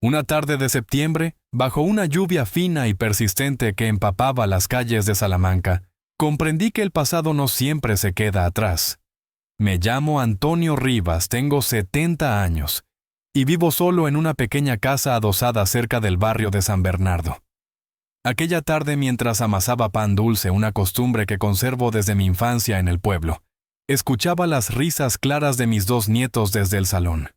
Una tarde de septiembre, bajo una lluvia fina y persistente que empapaba las calles de Salamanca, comprendí que el pasado no siempre se queda atrás. Me llamo Antonio Rivas, tengo 70 años, y vivo solo en una pequeña casa adosada cerca del barrio de San Bernardo. Aquella tarde, mientras amasaba pan dulce, una costumbre que conservo desde mi infancia en el pueblo, escuchaba las risas claras de mis dos nietos desde el salón.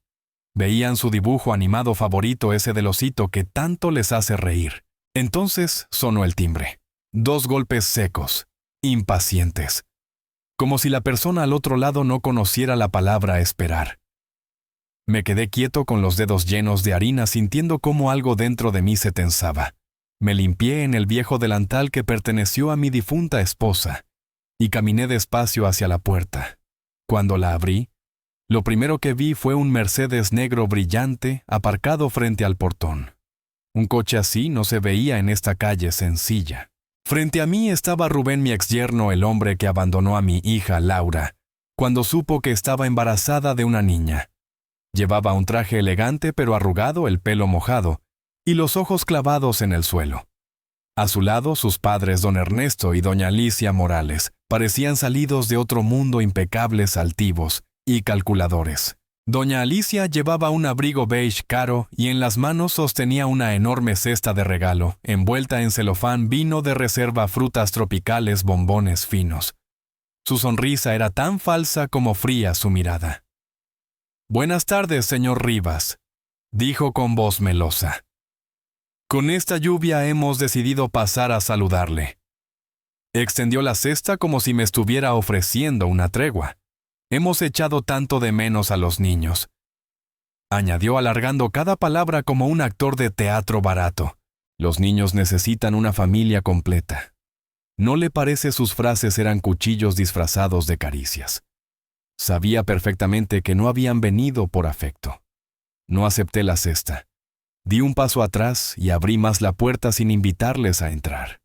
Veían su dibujo animado favorito, ese del osito que tanto les hace reír. Entonces sonó el timbre. 2 golpes secos, impacientes, como si la persona al otro lado no conociera la palabra esperar. Me quedé quieto con los dedos llenos de harina, sintiendo cómo algo dentro de mí se tensaba. Me limpié en el viejo delantal que perteneció a mi difunta esposa y caminé despacio hacia la puerta. Cuando la abrí, lo primero que vi fue un Mercedes negro brillante aparcado frente al portón. Un coche así no se veía en esta calle sencilla. Frente a mí estaba Rubén, mi exyerno, el hombre que abandonó a mi hija Laura, cuando supo que estaba embarazada de una niña. Llevaba un traje elegante pero arrugado, el pelo mojado, y los ojos clavados en el suelo. A su lado, sus padres, don Ernesto y doña Alicia Morales, parecían salidos de otro mundo, impecables, altivos y calculadores. Doña Alicia llevaba un abrigo beige caro y en las manos sostenía una enorme cesta de regalo, envuelta en celofán, vino de reserva, frutas tropicales, bombones finos. Su sonrisa era tan falsa como fría su mirada. «Buenas tardes, señor Rivas», dijo con voz melosa. «Con esta lluvia hemos decidido pasar a saludarle». Extendió la cesta como si me estuviera ofreciendo una tregua. «Hemos echado tanto de menos a los niños», añadió alargando cada palabra como un actor de teatro barato. «Los niños necesitan una familia completa». ¿No le parece sus frases eran cuchillos disfrazados de caricias? Sabía perfectamente que no habían venido por afecto. No acepté la cesta. Di un paso atrás y abrí más la puerta sin invitarles a entrar.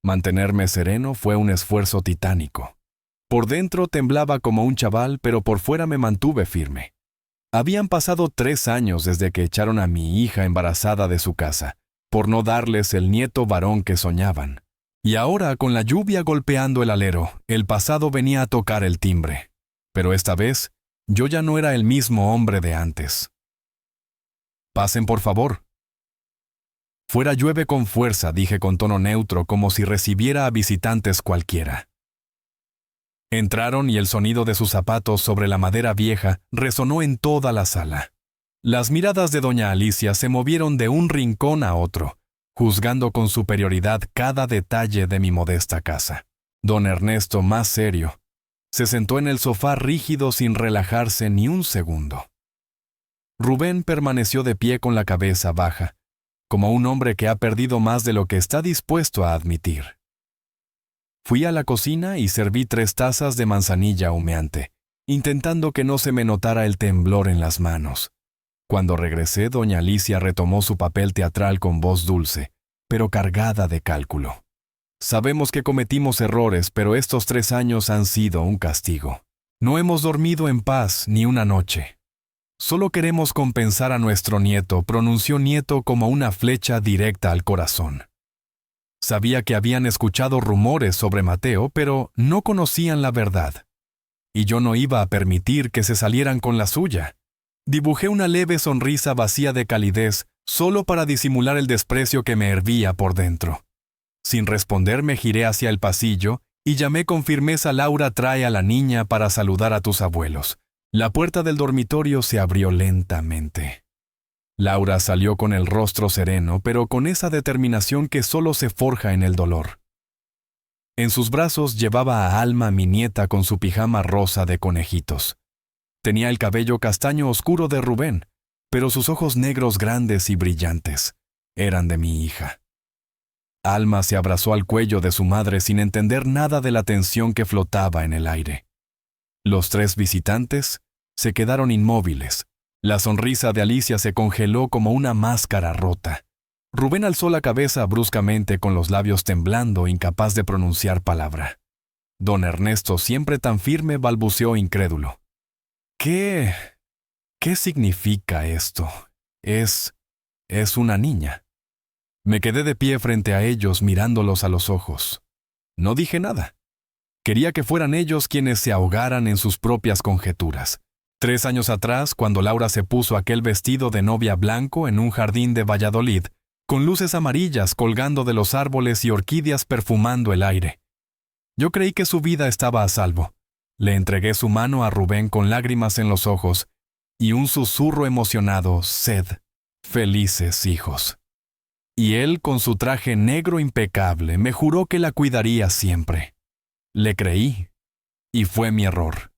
Mantenerme sereno fue un esfuerzo titánico. Por dentro temblaba como un chaval, pero por fuera me mantuve firme. Habían pasado 3 años desde que echaron a mi hija embarazada de su casa, por no darles el nieto varón que soñaban. Y ahora, con la lluvia golpeando el alero, el pasado venía a tocar el timbre. Pero esta vez, yo ya no era el mismo hombre de antes. «Pasen, por favor». «Fuera llueve con fuerza», dije con tono neutro, como si recibiera a visitantes cualquiera. Entraron y el sonido de sus zapatos sobre la madera vieja resonó en toda la sala. Las miradas de doña Alicia se movieron de un rincón a otro, juzgando con superioridad cada detalle de mi modesta casa. Don Ernesto, más serio, se sentó en el sofá rígido sin relajarse ni un segundo. Rubén permaneció de pie con la cabeza baja, como un hombre que ha perdido más de lo que está dispuesto a admitir. Fui a la cocina y serví 3 tazas de manzanilla humeante, intentando que no se me notara el temblor en las manos. Cuando regresé, doña Alicia retomó su papel teatral con voz dulce, pero cargada de cálculo. «Sabemos que cometimos errores, pero estos 3 años han sido un castigo. No hemos dormido en paz ni una noche. Solo queremos compensar a nuestro nieto», pronunció nieto como una flecha directa al corazón. Sabía que habían escuchado rumores sobre Mateo, pero no conocían la verdad. Y yo no iba a permitir que se salieran con la suya. Dibujé una leve sonrisa vacía de calidez, solo para disimular el desprecio que me hervía por dentro. Sin responder me giré hacia el pasillo y llamé con firmeza: «Laura, trae a la niña para saludar a tus abuelos». La puerta del dormitorio se abrió lentamente. Laura salió con el rostro sereno, pero con esa determinación que solo se forja en el dolor. En sus brazos llevaba a Alma, mi nieta, con su pijama rosa de conejitos. Tenía el cabello castaño oscuro de Rubén, pero sus ojos negros grandes y brillantes eran de mi hija. Alma se abrazó al cuello de su madre sin entender nada de la tensión que flotaba en el aire. Los 3 visitantes se quedaron inmóviles. La sonrisa de Alicia se congeló como una máscara rota. Rubén alzó la cabeza bruscamente con los labios temblando, incapaz de pronunciar palabra. Don Ernesto, siempre tan firme, balbuceó incrédulo. ¿Qué significa esto? Es es una niña. Me quedé de pie frente a ellos mirándolos a los ojos. No dije nada. Quería que fueran ellos quienes se ahogaran en sus propias conjeturas. 3 años atrás, cuando Laura se puso aquel vestido de novia blanco en un jardín de Valladolid, con luces amarillas colgando de los árboles y orquídeas perfumando el aire. Yo creí que su vida estaba a salvo. Le entregué su mano a Rubén con lágrimas en los ojos y un susurro emocionado: sed, felices hijos. Y él, con su traje negro impecable, me juró que la cuidaría siempre. Le creí, y fue mi error.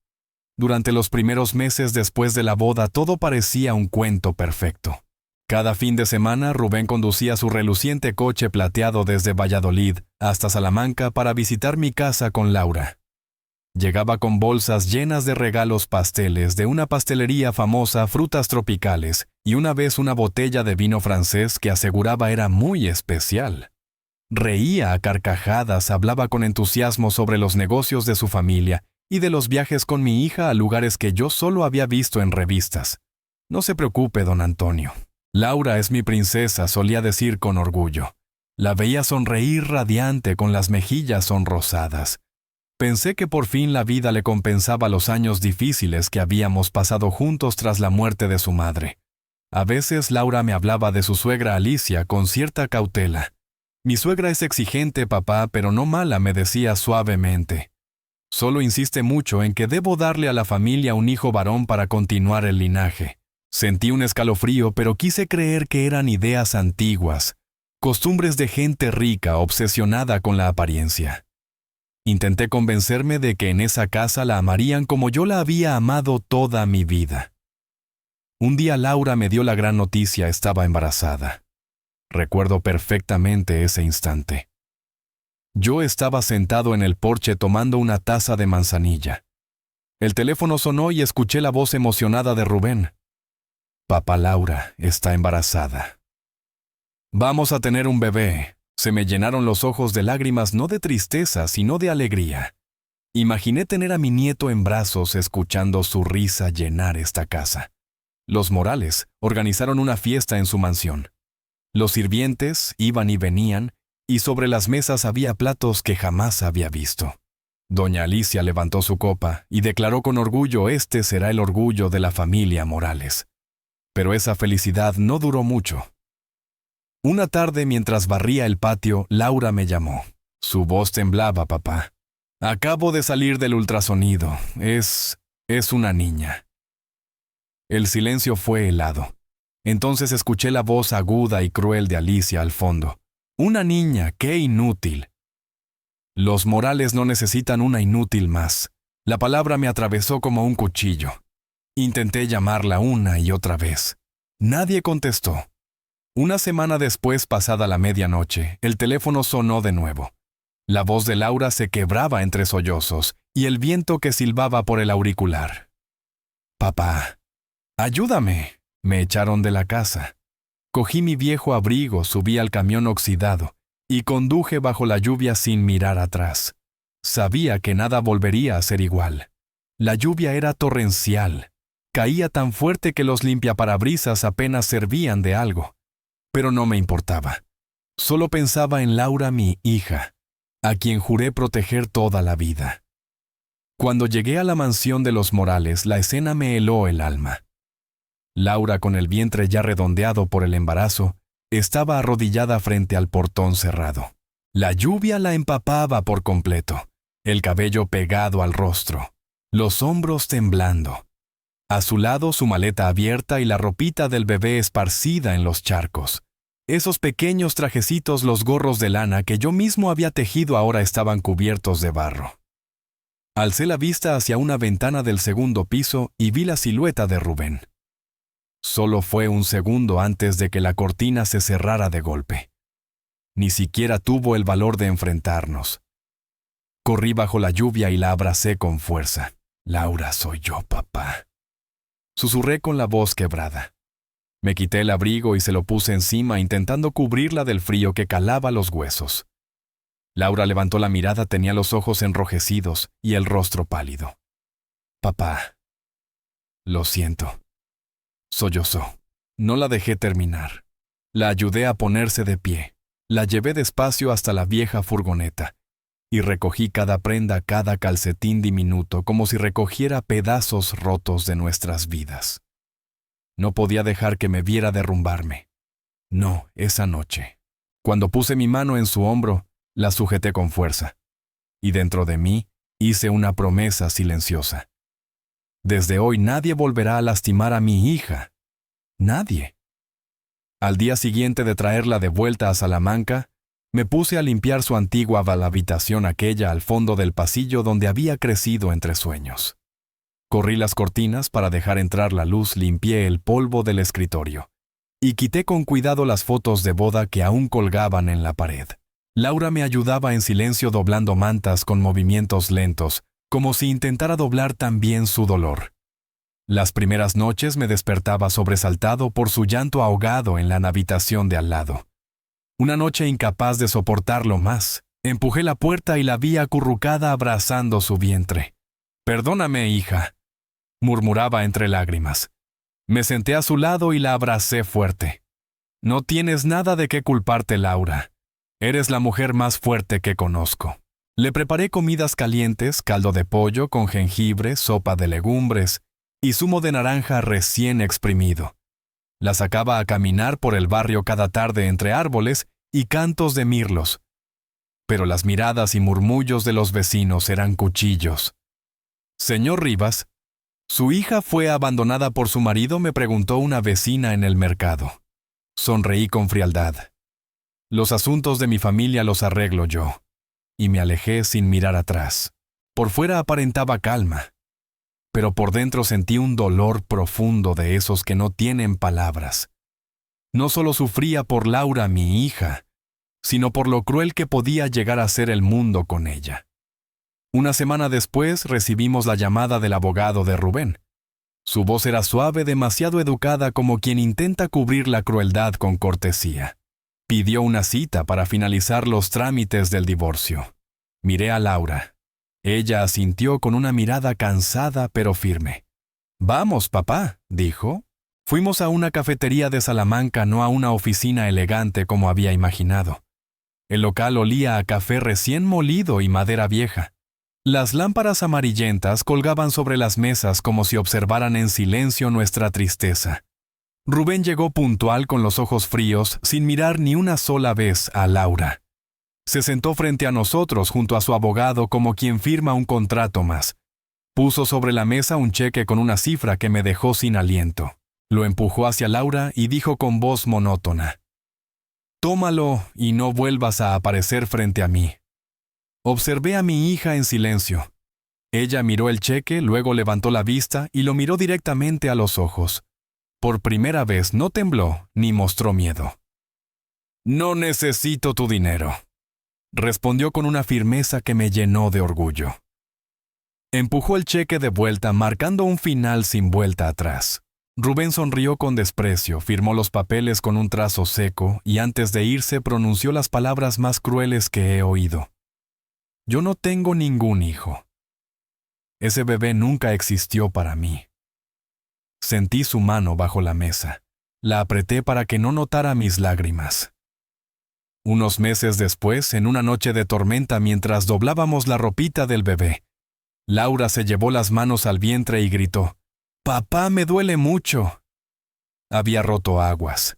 Durante los primeros meses después de la boda todo parecía un cuento perfecto. Cada fin de semana Rubén conducía su reluciente coche plateado desde Valladolid hasta Salamanca para visitar mi casa con Laura. Llegaba con bolsas llenas de regalos pasteles de una pastelería famosa, frutas tropicales, y una vez una botella de vino francés que aseguraba era muy especial. Reía a carcajadas, hablaba con entusiasmo sobre los negocios de su familia y de los viajes con mi hija a lugares que yo solo había visto en revistas. No se preocupe, don Antonio. Laura es mi princesa, solía decir con orgullo. La veía sonreír radiante con las mejillas sonrosadas. Pensé que por fin la vida le compensaba los años difíciles que habíamos pasado juntos tras la muerte de su madre. A veces Laura me hablaba de su suegra Alicia con cierta cautela. Mi suegra es exigente, papá, pero no mala, me decía suavemente. Solo insiste mucho en que debo darle a la familia un hijo varón para continuar el linaje. Sentí un escalofrío, pero quise creer que eran ideas antiguas, costumbres de gente rica obsesionada con la apariencia. Intenté convencerme de que en esa casa la amarían como yo la había amado toda mi vida. Un día Laura me dio la gran noticia: estaba embarazada. Recuerdo perfectamente ese instante. Yo estaba sentado en el porche tomando una taza de manzanilla. El teléfono sonó y escuché la voz emocionada de Rubén. Papá, Laura está embarazada. Vamos a tener un bebé. Se me llenaron los ojos de lágrimas, no de tristeza, sino de alegría. Imaginé tener a mi nieto en brazos escuchando su risa llenar esta casa. Los Morales organizaron una fiesta en su mansión. Los sirvientes iban y venían, y sobre las mesas había platos que jamás había visto. Doña Alicia levantó su copa y declaró con orgullo: este será el orgullo de la familia Morales. Pero esa felicidad no duró mucho. Una tarde, mientras barría el patio, Laura me llamó. Su voz temblaba: papá. Acabo de salir del ultrasonido. Es una niña. El silencio fue helado. Entonces escuché la voz aguda y cruel de Alicia al fondo. Una niña, qué inútil. Los Morales no necesitan una inútil más. La palabra me atravesó como un cuchillo. Intenté llamarla una y otra vez. Nadie contestó. Una semana después, pasada la medianoche, el teléfono sonó de nuevo. La voz de Laura se quebraba entre sollozos y el viento que silbaba por el auricular. Papá, ayúdame. Me echaron de la casa. Cogí mi viejo abrigo, subí al camión oxidado y conduje bajo la lluvia sin mirar atrás. Sabía que nada volvería a ser igual. La lluvia era torrencial. Caía tan fuerte que los limpiaparabrisas apenas servían de algo. Pero no me importaba. Solo pensaba en Laura, mi hija, a quien juré proteger toda la vida. Cuando llegué a la mansión de los Morales, la escena me heló el alma. Laura, con el vientre ya redondeado por el embarazo, estaba arrodillada frente al portón cerrado. La lluvia la empapaba por completo, el cabello pegado al rostro, los hombros temblando. A su lado su maleta abierta y la ropita del bebé esparcida en los charcos. Esos pequeños trajecitos, los gorros de lana que yo mismo había tejido, ahora estaban cubiertos de barro. Alcé la vista hacia una ventana del segundo piso y vi la silueta de Rubén. Solo fue un segundo antes de que la cortina se cerrara de golpe. Ni siquiera tuvo el valor de enfrentarnos. Corrí bajo la lluvia y la abracé con fuerza. Laura, soy yo, papá. Susurré con la voz quebrada. Me quité el abrigo y se lo puse encima, intentando cubrirla del frío que calaba los huesos. Laura levantó la mirada, tenía los ojos enrojecidos y el rostro pálido. Papá, lo siento. Sollozó. No la dejé terminar. La ayudé a ponerse de pie. La llevé despacio hasta la vieja furgoneta y recogí cada prenda, cada calcetín diminuto, como si recogiera pedazos rotos de nuestras vidas. No podía dejar que me viera derrumbarme. No, esa noche. Cuando puse mi mano en su hombro, la sujeté con fuerza. Y dentro de mí hice una promesa silenciosa. Desde hoy nadie volverá a lastimar a mi hija. Nadie. Al día siguiente de traerla de vuelta a Salamanca, me puse a limpiar su antigua habitación, aquella al fondo del pasillo donde había crecido entre sueños. Corrí las cortinas para dejar entrar la luz, limpié el polvo del escritorio y quité con cuidado las fotos de boda que aún colgaban en la pared. Laura me ayudaba en silencio doblando mantas con movimientos lentos, como si intentara doblar también su dolor. Las primeras noches me despertaba sobresaltado por su llanto ahogado en la habitación de al lado. Una noche incapaz de soportarlo más, empujé la puerta y la vi acurrucada abrazando su vientre. «Perdóname, hija», murmuraba entre lágrimas. Me senté a su lado y la abracé fuerte. «No tienes nada de qué culparte, Laura. Eres la mujer más fuerte que conozco». Le preparé comidas calientes, caldo de pollo con jengibre, sopa de legumbres y zumo de naranja recién exprimido. La sacaba a caminar por el barrio cada tarde entre árboles y cantos de mirlos. Pero las miradas y murmullos de los vecinos eran cuchillos. «Señor Rivas, ¿su hija fue abandonada por su marido?», me preguntó una vecina en el mercado. Sonreí con frialdad. «Los asuntos de mi familia los arreglo yo», y me alejé sin mirar atrás. Por fuera aparentaba calma, pero por dentro sentí un dolor profundo de esos que no tienen palabras. No solo sufría por Laura, mi hija, sino por lo cruel que podía llegar a ser el mundo con ella. Una semana después recibimos la llamada del abogado de Rubén. Su voz era suave, demasiado educada, como quien intenta cubrir la crueldad con cortesía. Pidió una cita para finalizar los trámites del divorcio. Miré a Laura. Ella asintió con una mirada cansada pero firme. «Vamos, papá», dijo. Fuimos a una cafetería de Salamanca, no a una oficina elegante como había imaginado. El local olía a café recién molido y madera vieja. Las lámparas amarillentas colgaban sobre las mesas como si observaran en silencio nuestra tristeza. Rubén llegó puntual con los ojos fríos, sin mirar ni una sola vez a Laura. Se sentó frente a nosotros junto a su abogado como quien firma un contrato más. Puso sobre la mesa un cheque con una cifra que me dejó sin aliento. Lo empujó hacia Laura y dijo con voz monótona: «Tómalo y no vuelvas a aparecer frente a mí». Observé a mi hija en silencio. Ella miró el cheque, luego levantó la vista y lo miró directamente a los ojos. Por primera vez no tembló ni mostró miedo. «No necesito tu dinero», respondió con una firmeza que me llenó de orgullo. Empujó el cheque de vuelta, marcando un final sin vuelta atrás. Rubén sonrió con desprecio, firmó los papeles con un trazo seco y antes de irse pronunció las palabras más crueles que he oído. «Yo no tengo ningún hijo. Ese bebé nunca existió para mí». Sentí su mano bajo la mesa. La apreté para que no notara mis lágrimas. Unos meses después, en una noche de tormenta mientras doblábamos la ropita del bebé, Laura se llevó las manos al vientre y gritó: «Papá, me duele mucho». Había roto aguas.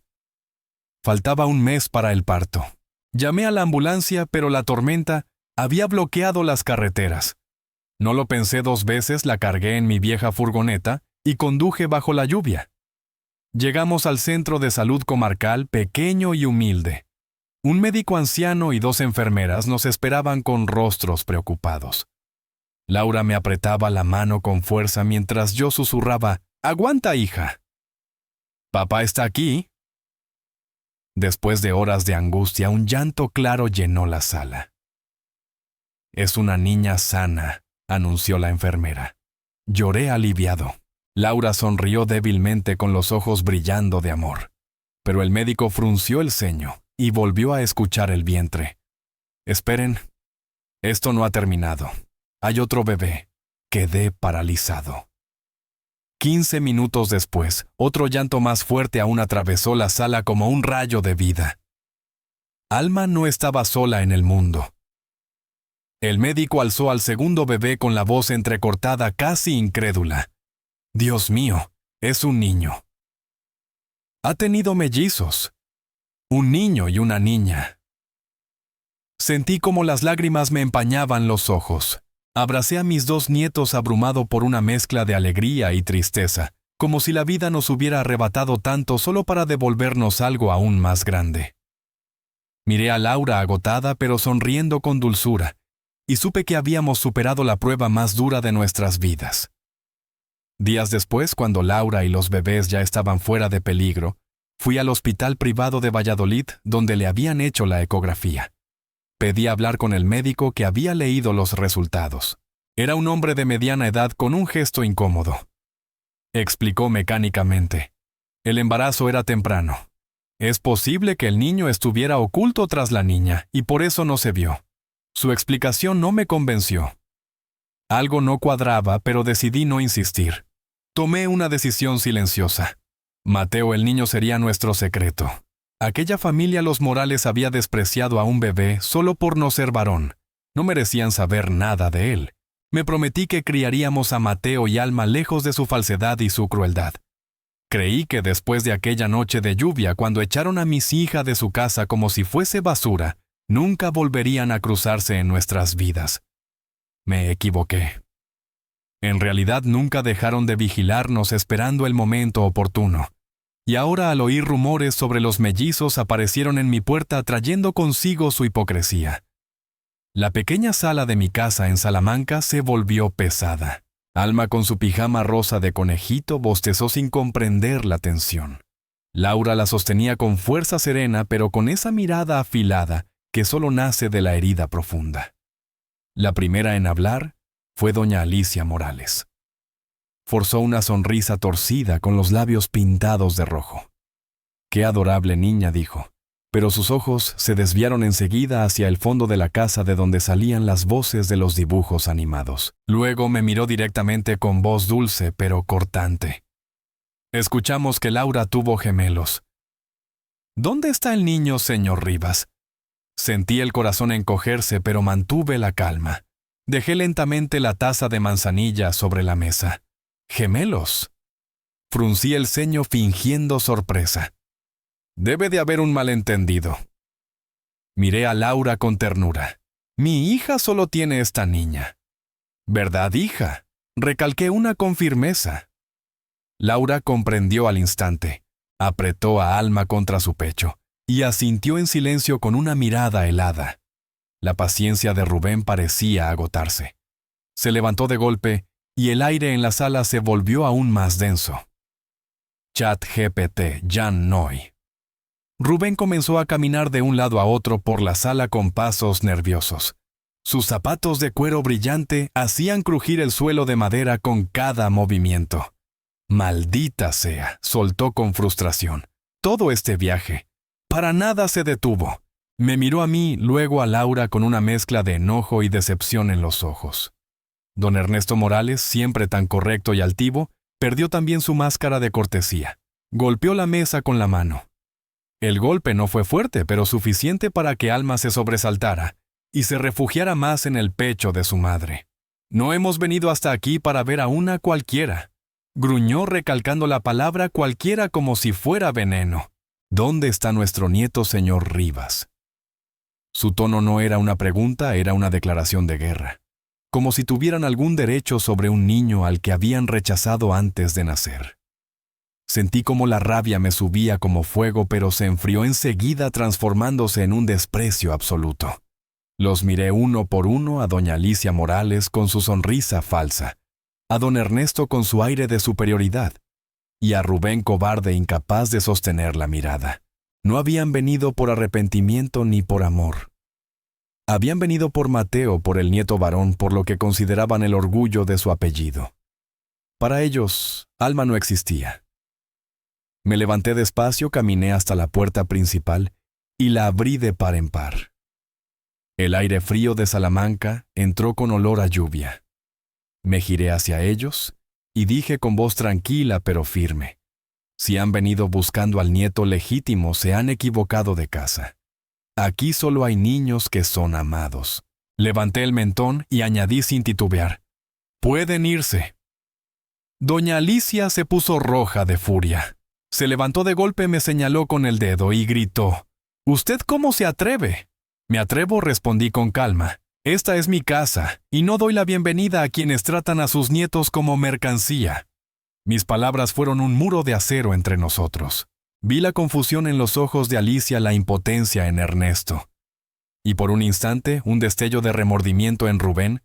Faltaba un mes para el parto. Llamé a la ambulancia, pero la tormenta había bloqueado las carreteras. No lo pensé dos veces, la cargué en mi vieja furgoneta y conduje bajo la lluvia. Llegamos al centro de salud comarcal, pequeño y humilde. Un médico anciano y dos enfermeras nos esperaban con rostros preocupados. Laura me apretaba la mano con fuerza mientras yo susurraba: «Aguanta, hija». «Papá está aquí». Después de horas de angustia, un llanto claro llenó la sala. «Es una niña sana», anunció la enfermera. Lloré aliviado. Laura sonrió débilmente con los ojos brillando de amor. Pero el médico frunció el ceño y volvió a escuchar el vientre. «Esperen, esto no ha terminado. Hay otro bebé». Quedé paralizado. 15 minutos después, otro llanto más fuerte aún atravesó la sala como un rayo de vida. Alma no estaba sola en el mundo. El médico alzó al segundo bebé con la voz entrecortada, casi incrédula. Dios mío, es un niño. Ha tenido mellizos. Un niño y una niña. Sentí como las lágrimas me empañaban los ojos. Abracé a mis 2 nietos abrumado por una mezcla de alegría y tristeza, como si la vida nos hubiera arrebatado tanto solo para devolvernos algo aún más grande. Miré a Laura agotada pero sonriendo con dulzura, y supe que habíamos superado la prueba más dura de nuestras vidas. Días después, cuando Laura y los bebés ya estaban fuera de peligro, fui al hospital privado de Valladolid donde le habían hecho la ecografía. Pedí hablar con el médico que había leído los resultados. Era un hombre de mediana edad con un gesto incómodo. Explicó mecánicamente. El embarazo era temprano. Es posible que el niño estuviera oculto tras la niña y por eso no se vio. Su explicación no me convenció. Algo no cuadraba, pero decidí no insistir. Tomé una decisión silenciosa. Mateo el niño sería nuestro secreto. Aquella familia Los Morales había despreciado a un bebé solo por no ser varón. No merecían saber nada de él. Me prometí que criaríamos a Mateo y Alma lejos de su falsedad y su crueldad. Creí que después de aquella noche de lluvia, cuando echaron a mis hijas de su casa como si fuese basura, nunca volverían a cruzarse en nuestras vidas. Me equivoqué. En realidad nunca dejaron de vigilarnos esperando el momento oportuno. Y ahora al oír rumores sobre los mellizos aparecieron en mi puerta trayendo consigo su hipocresía. La pequeña sala de mi casa en Salamanca se volvió pesada. Alma con su pijama rosa de conejito bostezó sin comprender la tensión. Laura la sostenía con fuerza serena pero con esa mirada afilada que solo nace de la herida profunda. La primera en hablar fue doña Alicia Morales. Forzó una sonrisa torcida con los labios pintados de rojo. «Qué adorable niña», dijo, pero sus ojos se desviaron enseguida hacia el fondo de la casa de donde salían las voces de los dibujos animados. Luego me miró directamente con voz dulce pero cortante. «Escuchamos que Laura tuvo gemelos. ¿Dónde está el niño, señor Rivas?» Sentí el corazón encogerse, pero mantuve la calma. Dejé lentamente la taza de manzanilla sobre la mesa. «¿Gemelos?» Fruncí el ceño fingiendo sorpresa. «Debe de haber un malentendido». Miré a Laura con ternura. «Mi hija solo tiene esta niña». «¿Verdad, hija?», recalqué una con firmeza. Laura comprendió al instante. Apretó a Alma contra su pecho y asintió en silencio con una mirada helada. La paciencia de Rubén parecía agotarse. Se levantó de golpe y el aire en la sala se volvió aún más denso. ChatGPT, Jan Noy. Rubén comenzó a caminar de un lado a otro por la sala con pasos nerviosos. Sus zapatos de cuero brillante hacían crujir el suelo de madera con cada movimiento. «Maldita sea», soltó con frustración. «Todo este viaje. Para nada se detuvo». Me miró a mí, luego a Laura con una mezcla de enojo y decepción en los ojos. Don Ernesto Morales, siempre tan correcto y altivo, perdió también su máscara de cortesía. Golpeó la mesa con la mano. El golpe no fue fuerte, pero suficiente para que Alma se sobresaltara y se refugiara más en el pecho de su madre. «No hemos venido hasta aquí para ver a una cualquiera», gruñó recalcando la palabra cualquiera como si fuera veneno. «¿Dónde está nuestro nieto, señor Rivas?» Su tono no era una pregunta, era una declaración de guerra. Como si tuvieran algún derecho sobre un niño al que habían rechazado antes de nacer. Sentí como la rabia me subía como fuego, pero se enfrió enseguida transformándose en un desprecio absoluto. Los miré uno por uno a doña Alicia Morales con su sonrisa falsa, a don Ernesto con su aire de superioridad, y a Rubén cobarde incapaz de sostener la mirada. No habían venido por arrepentimiento ni por amor. Habían venido por Mateo, por el nieto varón, por lo que consideraban el orgullo de su apellido. Para ellos, Alma no existía. Me levanté despacio, caminé hasta la puerta principal y la abrí de par en par. El aire frío de Salamanca entró con olor a lluvia. Me giré hacia ellos y dije con voz tranquila pero firme: si han venido buscando al nieto legítimo, se han equivocado de casa. Aquí solo hay niños que son amados. Levanté el mentón y añadí sin titubear: pueden irse. Doña Alicia se puso roja de furia. Se levantó de golpe, me señaló con el dedo y gritó: ¿usted cómo se atreve? Me atrevo, respondí con calma. Esta es mi casa, y no doy la bienvenida a quienes tratan a sus nietos como mercancía. Mis palabras fueron un muro de acero entre nosotros. Vi la confusión en los ojos de Alicia, la impotencia en Ernesto. Y por un instante, un destello de remordimiento en Rubén,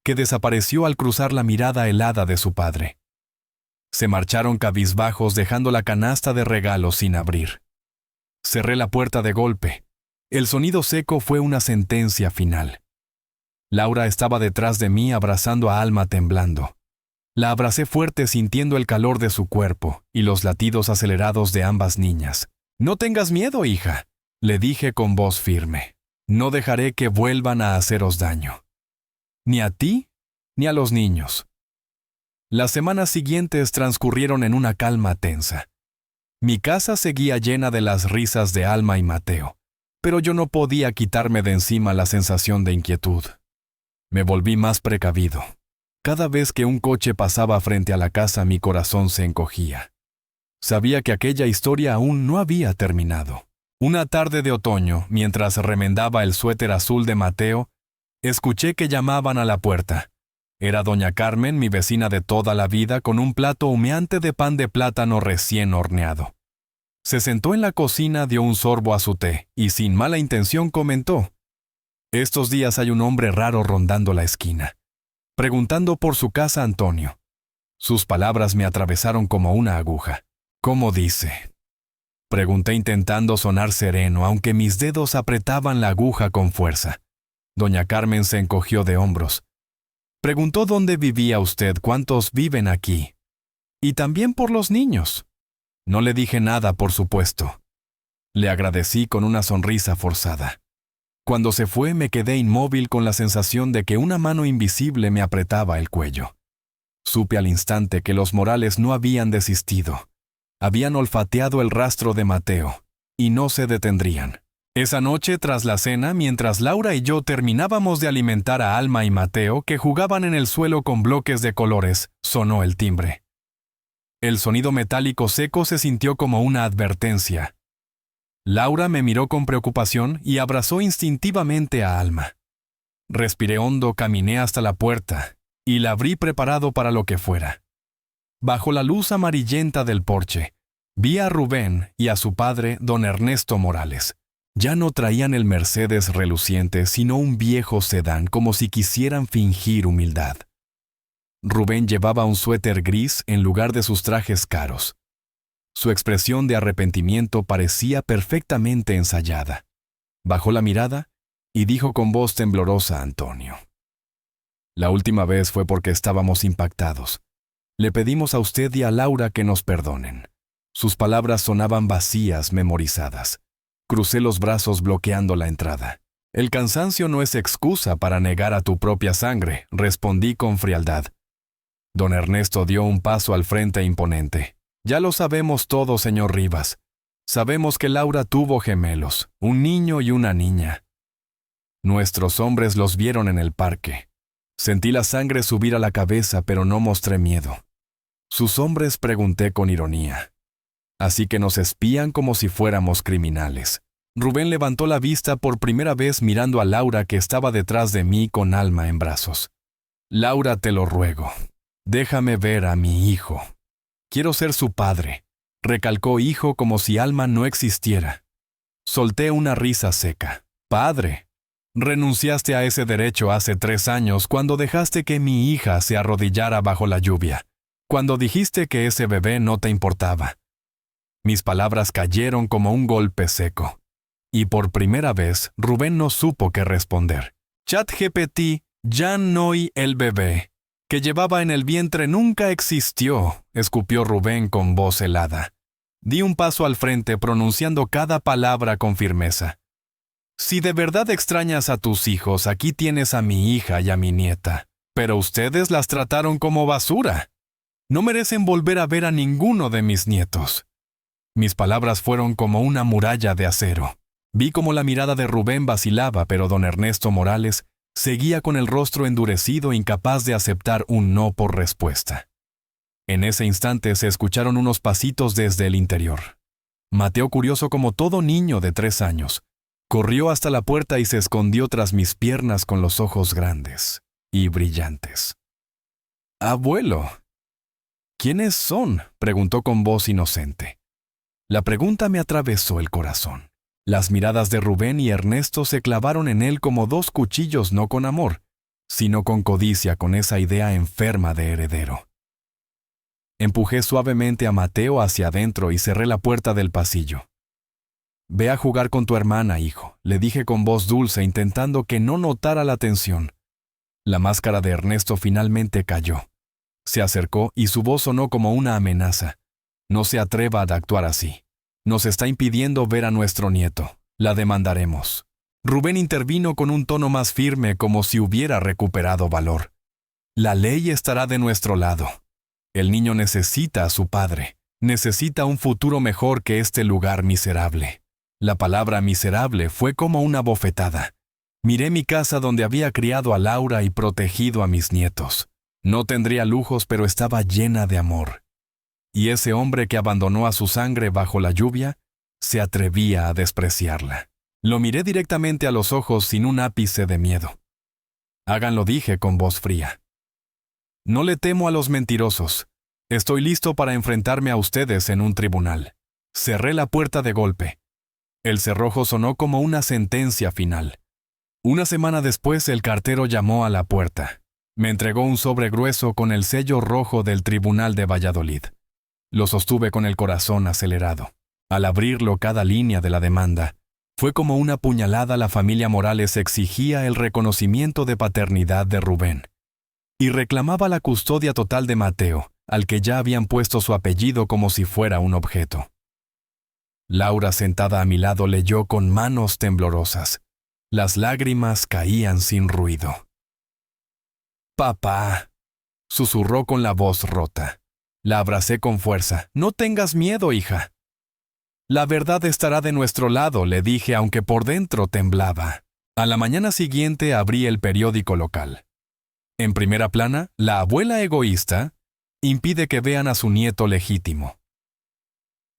que desapareció al cruzar la mirada helada de su padre. Se marcharon cabizbajos, dejando la canasta de regalos sin abrir. Cerré la puerta de golpe. El sonido seco fue una sentencia final. Laura estaba detrás de mí abrazando a Alma temblando. La abracé fuerte sintiendo el calor de su cuerpo y los latidos acelerados de ambas niñas. «No tengas miedo, hija», le dije con voz firme. «No dejaré que vuelvan a haceros daño. Ni a ti, ni a los niños». Las semanas siguientes transcurrieron en una calma tensa. Mi casa seguía llena de las risas de Alma y Mateo, pero yo no podía quitarme de encima la sensación de inquietud. Me volví más precavido. Cada vez que un coche pasaba frente a la casa, mi corazón se encogía. Sabía que aquella historia aún no había terminado. Una tarde de otoño, mientras remendaba el suéter azul de Mateo, escuché que llamaban a la puerta. Era doña Carmen, mi vecina de toda la vida, con un plato humeante de pan de plátano recién horneado. Se sentó en la cocina, dio un sorbo a su té y sin mala intención comentó: «Estos días hay un hombre raro rondando la esquina, preguntando por su casa Antonio». Sus palabras me atravesaron como una aguja. «¿Cómo dice?», pregunté intentando sonar sereno, aunque mis dedos apretaban la aguja con fuerza. Doña Carmen se encogió de hombros. «Preguntó dónde vivía usted, cuántos viven aquí. Y también por los niños». No le dije nada, por supuesto. Le agradecí con una sonrisa forzada. Cuando se fue, me quedé inmóvil con la sensación de que una mano invisible me apretaba el cuello. Supe al instante que los Morales no habían desistido. Habían olfateado el rastro de Mateo, y no se detendrían. Esa noche, tras la cena, mientras Laura y yo terminábamos de alimentar a Alma y Mateo, que jugaban en el suelo con bloques de colores, sonó el timbre. El sonido metálico seco se sintió como una advertencia. Laura me miró con preocupación y abrazó instintivamente a Alma. Respiré hondo, caminé hasta la puerta y la abrí preparado para lo que fuera. Bajo la luz amarillenta del porche, vi a Rubén y a su padre, don Ernesto Morales. Ya no traían el Mercedes reluciente, sino un viejo sedán, como si quisieran fingir humildad. Rubén llevaba un suéter gris en lugar de sus trajes caros. Su expresión de arrepentimiento parecía perfectamente ensayada. Bajó la mirada y dijo con voz temblorosa a Antonio: «La última vez fue porque estábamos impactados. Le pedimos a usted y a Laura que nos perdonen». Sus palabras sonaban vacías, memorizadas. Crucé los brazos bloqueando la entrada. «El cansancio no es excusa para negar a tu propia sangre», respondí con frialdad. Don Ernesto dio un paso al frente imponente. «Ya lo sabemos todo, señor Rivas. Sabemos que Laura tuvo gemelos, un niño y una niña. Nuestros hombres los vieron en el parque. Sentí la sangre subir a la cabeza, pero no mostré miedo». «¿Sus hombres?», pregunté con ironía. «Así que nos espían como si fuéramos criminales». Rubén levantó la vista por primera vez mirando a Laura, que estaba detrás de mí con Alma en brazos. «Laura, te lo ruego. Déjame ver a mi hijo. Quiero ser su padre», recalcó hijo como si Alma no existiera. Solté una risa seca. «Padre, renunciaste a ese derecho hace 3 años cuando dejaste que mi hija se arrodillara bajo la lluvia, cuando dijiste que ese bebé no te importaba». Mis palabras cayeron como un golpe seco. Y por primera vez, Rubén no supo qué responder. «ChatGPT, ya no y el bebé que llevaba en el vientre nunca existió», escupió Rubén con voz helada. Di un paso al frente pronunciando cada palabra con firmeza. «Si de verdad extrañas a tus hijos, aquí tienes a mi hija y a mi nieta. Pero ustedes las trataron como basura. No merecen volver a ver a ninguno de mis nietos. Mis palabras fueron como una muralla de acero. Vi cómo la mirada de Rubén vacilaba, pero don Ernesto Morales seguía con el rostro endurecido, incapaz de aceptar un no por respuesta. En ese instante se escucharon unos pasitos desde el interior. Mateo, curioso como todo niño de 3 años, corrió hasta la puerta y se escondió tras mis piernas con los ojos grandes y brillantes. «Abuelo». «¿Quiénes son?», preguntó con voz inocente. La pregunta me atravesó el corazón. Las miradas de Rubén y Ernesto se clavaron en él como 2 cuchillos, no con amor, sino con codicia, con esa idea enferma de heredero. Empujé suavemente a Mateo hacia adentro y cerré la puerta del pasillo. «Ve a jugar con tu hermana, hijo», le dije con voz dulce, intentando que no notara la tensión. La máscara de Ernesto finalmente cayó. Se acercó y su voz sonó como una amenaza. «No se atreva a actuar así. Nos está impidiendo ver a nuestro nieto. La demandaremos». Rubén intervino con un tono más firme, como si hubiera recuperado valor. «La ley estará de nuestro lado. El niño necesita a su padre. Necesita un futuro mejor que este lugar miserable». La palabra miserable fue como una bofetada. Miré mi casa donde había criado a Laura y protegido a mis nietos. No tendría lujos, pero estaba llena de amor. Y ese hombre que abandonó a su sangre bajo la lluvia, se atrevía a despreciarla. Lo miré directamente a los ojos sin un ápice de miedo. «Háganlo», dije con voz fría. «No le temo a los mentirosos. Estoy listo para enfrentarme a ustedes en un tribunal». Cerré la puerta de golpe. El cerrojo sonó como una sentencia final. Una semana después, el cartero llamó a la puerta. Me entregó un sobre grueso con el sello rojo del Tribunal de Valladolid. Lo sostuve con el corazón acelerado. Al abrirlo, cada línea de la demanda fue como una puñalada. La familia Morales exigía el reconocimiento de paternidad de Rubén y reclamaba la custodia total de Mateo, al que ya habían puesto su apellido como si fuera un objeto. Laura, sentada a mi lado, leyó con manos temblorosas. Las lágrimas caían sin ruido. «Papá», susurró con la voz rota. La abracé con fuerza. «No tengas miedo, hija». «La verdad estará de nuestro lado», le dije, aunque por dentro temblaba. A la mañana siguiente abrí el periódico local. En primera plana, la abuela egoísta impide que vean a su nieto legítimo.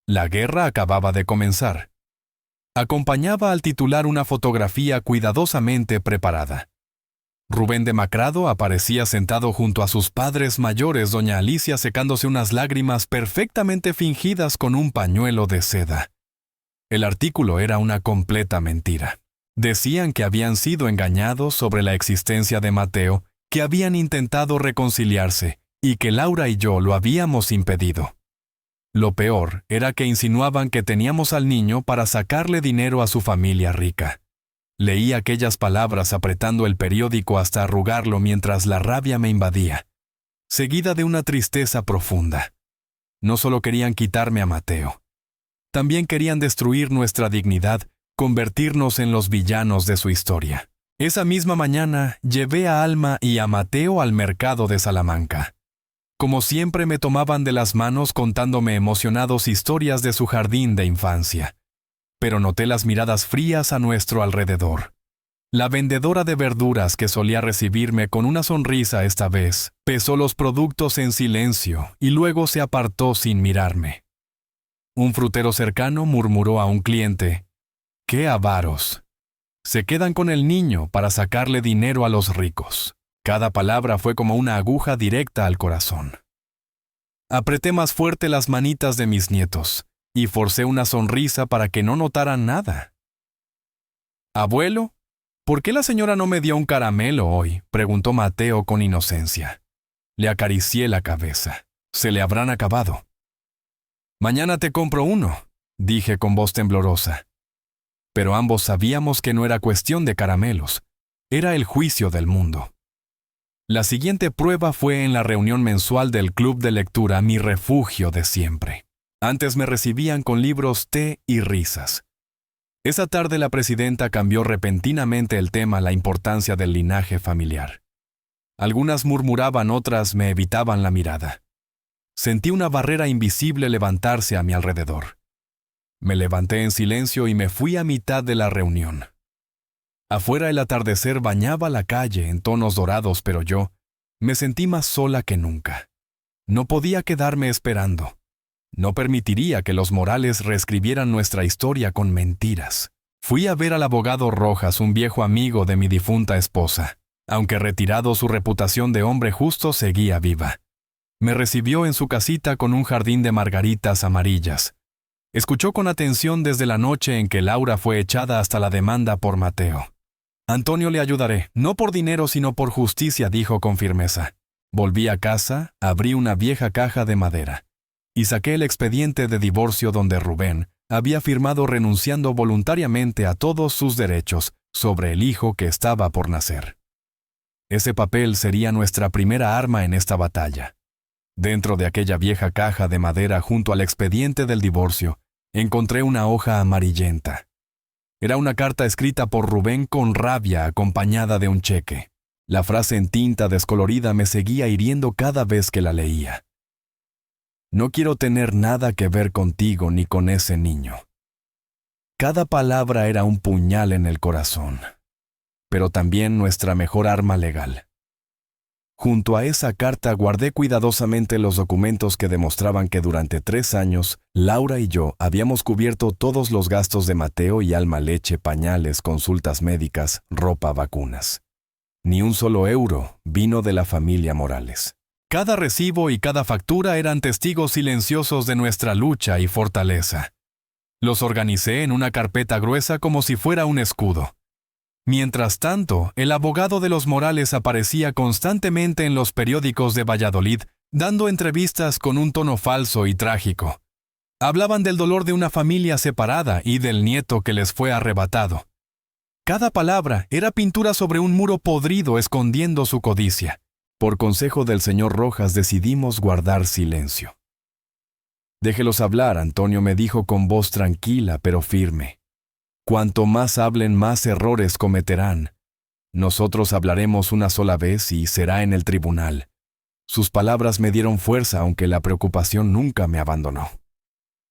La guerra acababa de comenzar. Acompañaba al titular una fotografía cuidadosamente preparada. Rubén, demacrado, aparecía sentado junto a sus padres mayores, doña Alicia secándose unas lágrimas perfectamente fingidas con un pañuelo de seda. El artículo era una completa mentira. Decían que habían sido engañados sobre la existencia de Mateo, que habían intentado reconciliarse y que Laura y yo lo habíamos impedido. Lo peor era que insinuaban que teníamos al niño para sacarle dinero a su familia rica. Leí aquellas palabras apretando el periódico hasta arrugarlo mientras la rabia me invadía, seguida de una tristeza profunda. No solo querían quitarme a Mateo, también querían destruir nuestra dignidad, convertirnos en los villanos de su historia. Esa misma mañana llevé a Alma y a Mateo al mercado de Salamanca. Como siempre, me tomaban de las manos contándome emocionados historias de su jardín de infancia. Pero noté las miradas frías a nuestro alrededor. La vendedora de verduras, que solía recibirme con una sonrisa esta vez, pesó los productos en silencio y luego se apartó sin mirarme. Un frutero cercano murmuró a un cliente: «¡Qué avaros! Se quedan con el niño para sacarle dinero a los ricos». Cada palabra fue como una aguja directa al corazón. Apreté más fuerte las manitas de mis nietos y forcé una sonrisa para que no notaran nada. «Abuelo, ¿por qué la señora no me dio un caramelo hoy?», preguntó Mateo con inocencia. Le acaricié la cabeza. «Se le habrán acabado». «Mañana te compro uno», dije con voz temblorosa. Pero ambos sabíamos que no era cuestión de caramelos, era el juicio del mundo. La siguiente prueba fue en la reunión mensual del club de lectura, mi refugio de siempre. Antes me recibían con libros, té y risas. Esa tarde la presidenta cambió repentinamente el tema, la importancia del linaje familiar. Algunas murmuraban, otras me evitaban la mirada. Sentí una barrera invisible levantarse a mi alrededor. Me levanté en silencio y me fui a mitad de la reunión. Afuera el atardecer bañaba la calle en tonos dorados, pero yo me sentí más sola que nunca. No podía quedarme esperando. No permitiría que los Morales reescribieran nuestra historia con mentiras. Fui a ver al abogado Rojas, un viejo amigo de mi difunta esposa. Aunque retirado, su reputación de hombre justo seguía viva. Me recibió en su casita con un jardín de margaritas amarillas. Escuchó con atención desde la noche en que Laura fue echada hasta la demanda por Mateo. Antonio, le ayudaré, no por dinero sino por justicia, dijo con firmeza. Volví a casa, abrí una vieja caja de madera y saqué el expediente de divorcio donde Rubén había firmado renunciando voluntariamente a todos sus derechos sobre el hijo que estaba por nacer. Ese papel sería nuestra primera arma en esta batalla. Dentro de aquella vieja caja de madera junto al expediente del divorcio, encontré una hoja amarillenta. Era una carta escrita por Rubén con rabia acompañada de un cheque. La frase en tinta descolorida me seguía hiriendo cada vez que la leía. No quiero tener nada que ver contigo ni con ese niño. Cada palabra era un puñal en el corazón, pero también nuestra mejor arma legal. Junto a esa carta guardé cuidadosamente los documentos que demostraban que durante 3 años, Laura y yo habíamos cubierto todos los gastos de Mateo y Alma: leche, pañales, consultas médicas, ropa, vacunas. Ni un solo euro vino de la familia Morales. Cada recibo y cada factura eran testigos silenciosos de nuestra lucha y fortaleza. Los organicé en una carpeta gruesa como si fuera un escudo. Mientras tanto, el abogado de los Morales aparecía constantemente en los periódicos de Valladolid, dando entrevistas con un tono falso y trágico. Hablaban del dolor de una familia separada y del nieto que les fue arrebatado. Cada palabra era pintura sobre un muro podrido escondiendo su codicia. Por consejo del señor Rojas decidimos guardar silencio. Déjelos hablar, Antonio me dijo con voz tranquila pero firme. Cuanto más hablen, más errores cometerán. Nosotros hablaremos una sola vez y será en el tribunal. Sus palabras me dieron fuerza, aunque la preocupación nunca me abandonó.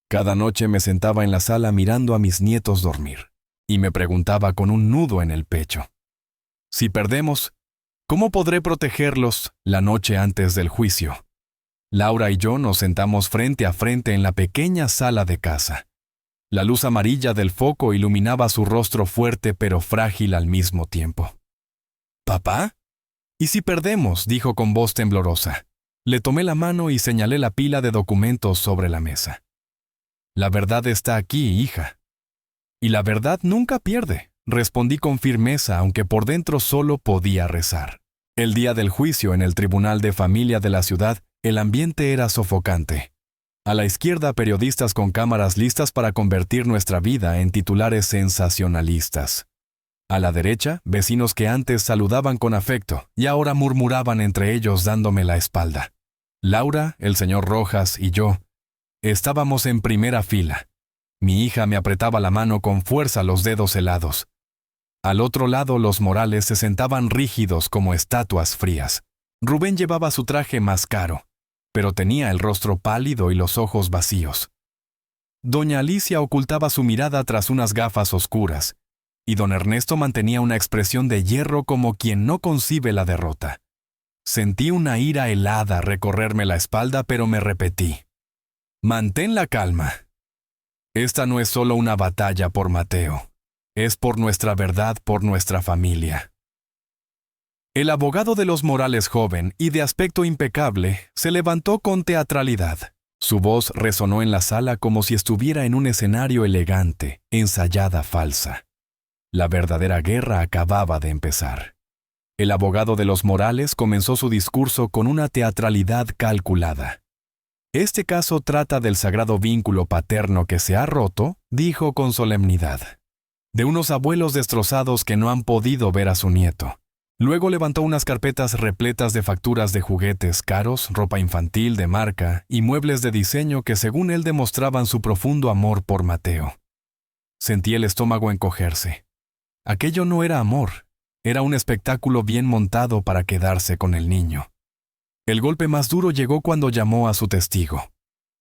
Cada noche me sentaba en la sala mirando a mis nietos dormir, y me preguntaba con un nudo en el pecho: si perdemos, ¿cómo podré protegerlos la noche antes del juicio? Laura y yo nos sentamos frente a frente en la pequeña sala de casa. La luz amarilla del foco iluminaba su rostro fuerte pero frágil al mismo tiempo. ¿Papá? ¿Y si perdemos?, dijo con voz temblorosa. Le tomé la mano y señalé la pila de documentos sobre la mesa. La verdad está aquí, hija. Y la verdad nunca pierde, respondí con firmeza, aunque por dentro solo podía rezar. El día del juicio en el Tribunal de Familia de la ciudad, el ambiente era sofocante. A la izquierda, periodistas con cámaras listas para convertir nuestra vida en titulares sensacionalistas. A la derecha, vecinos que antes saludaban con afecto y ahora murmuraban entre ellos dándome la espalda. Laura, el señor Rojas y yo estábamos en primera fila. Mi hija me apretaba la mano con fuerza, los dedos helados. Al otro lado, los Morales se sentaban rígidos como estatuas frías. Rubén llevaba su traje más caro, pero tenía el rostro pálido y los ojos vacíos. Doña Alicia ocultaba su mirada tras unas gafas oscuras, y don Ernesto mantenía una expresión de hierro como quien no concibe la derrota. Sentí una ira helada recorrerme la espalda, pero me repetí: mantén la calma. Esta no es solo una batalla por Mateo, es por nuestra verdad, por nuestra familia. El abogado de los Morales, joven y de aspecto impecable, se levantó con teatralidad. Su voz resonó en la sala como si estuviera en un escenario elegante, ensayada falsa. La verdadera guerra acababa de empezar. El abogado de los Morales comenzó su discurso con una teatralidad calculada. Este caso trata del sagrado vínculo paterno que se ha roto, dijo con solemnidad, de unos abuelos destrozados que no han podido ver a su nieto. Luego levantó unas carpetas repletas de facturas de juguetes caros, ropa infantil de marca y muebles de diseño que según él demostraban su profundo amor por Mateo. Sentí el estómago encogerse. Aquello no era amor, era un espectáculo bien montado para quedarse con el niño. El golpe más duro llegó cuando llamó a su testigo.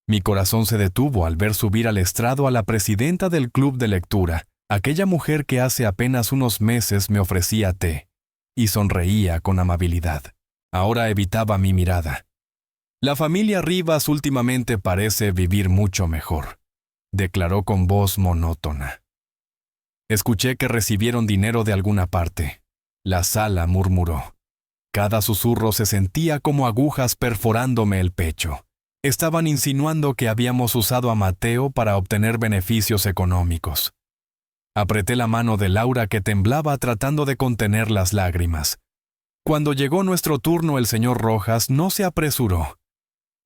Mi corazón se detuvo al ver subir al estrado a la presidenta del club de lectura, aquella mujer que hace apenas unos meses me ofrecía té, y sonreía con amabilidad. Ahora evitaba mi mirada. La familia Rivas últimamente parece vivir mucho mejor, declaró con voz monótona. Escuché que recibieron dinero de alguna parte. La sala murmuró. Cada susurro se sentía como agujas perforándome el pecho. Estaban insinuando que habíamos usado a Mateo para obtener beneficios económicos. Apreté la mano de Laura que temblaba tratando de contener las lágrimas. Cuando llegó nuestro turno, el señor Rojas no se apresuró.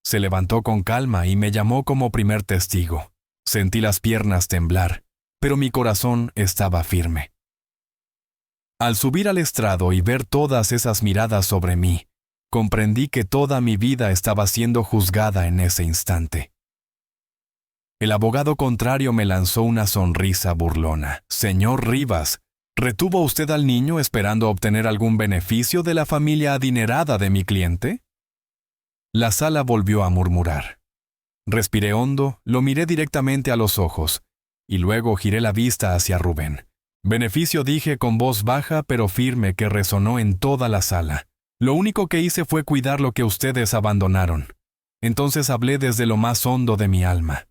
Se levantó con calma y me llamó como primer testigo. Sentí las piernas temblar, pero mi corazón estaba firme. Al subir al estrado y ver todas esas miradas sobre mí, comprendí que toda mi vida estaba siendo juzgada en ese instante. El abogado contrario me lanzó una sonrisa burlona. Señor Rivas, ¿retuvo usted al niño esperando obtener algún beneficio de la familia adinerada de mi cliente? La sala volvió a murmurar. Respiré hondo, lo miré directamente a los ojos, y luego giré la vista hacia Rubén. Beneficio, dije con voz baja pero firme que resonó en toda la sala. Lo único que hice fue cuidar lo que ustedes abandonaron. Entonces hablé desde lo más hondo de mi alma.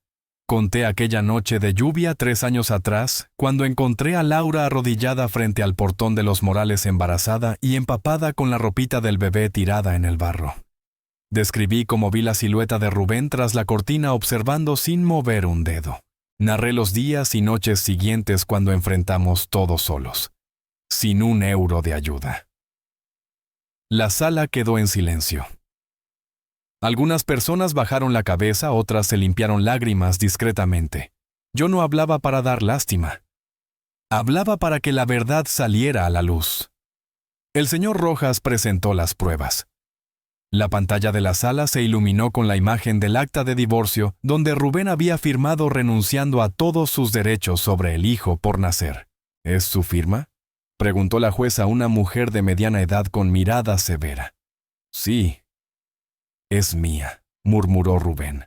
Conté aquella noche de lluvia 3 años atrás, cuando encontré a Laura arrodillada frente al portón de los Morales embarazada y empapada con la ropita del bebé tirada en el barro. Describí cómo vi la silueta de Rubén tras la cortina observando sin mover un dedo. Narré los días y noches siguientes cuando enfrentamos todos solos, sin un euro de ayuda. La sala quedó en silencio. Algunas personas bajaron la cabeza, otras se limpiaron lágrimas discretamente. Yo no hablaba para dar lástima. Hablaba para que la verdad saliera a la luz. El señor Rojas presentó las pruebas. La pantalla de la sala se iluminó con la imagen del acta de divorcio donde Rubén había firmado renunciando a todos sus derechos sobre el hijo por nacer. ¿Es su firma?, preguntó la jueza a una mujer de mediana edad con mirada severa. Sí. Es mía, murmuró Rubén.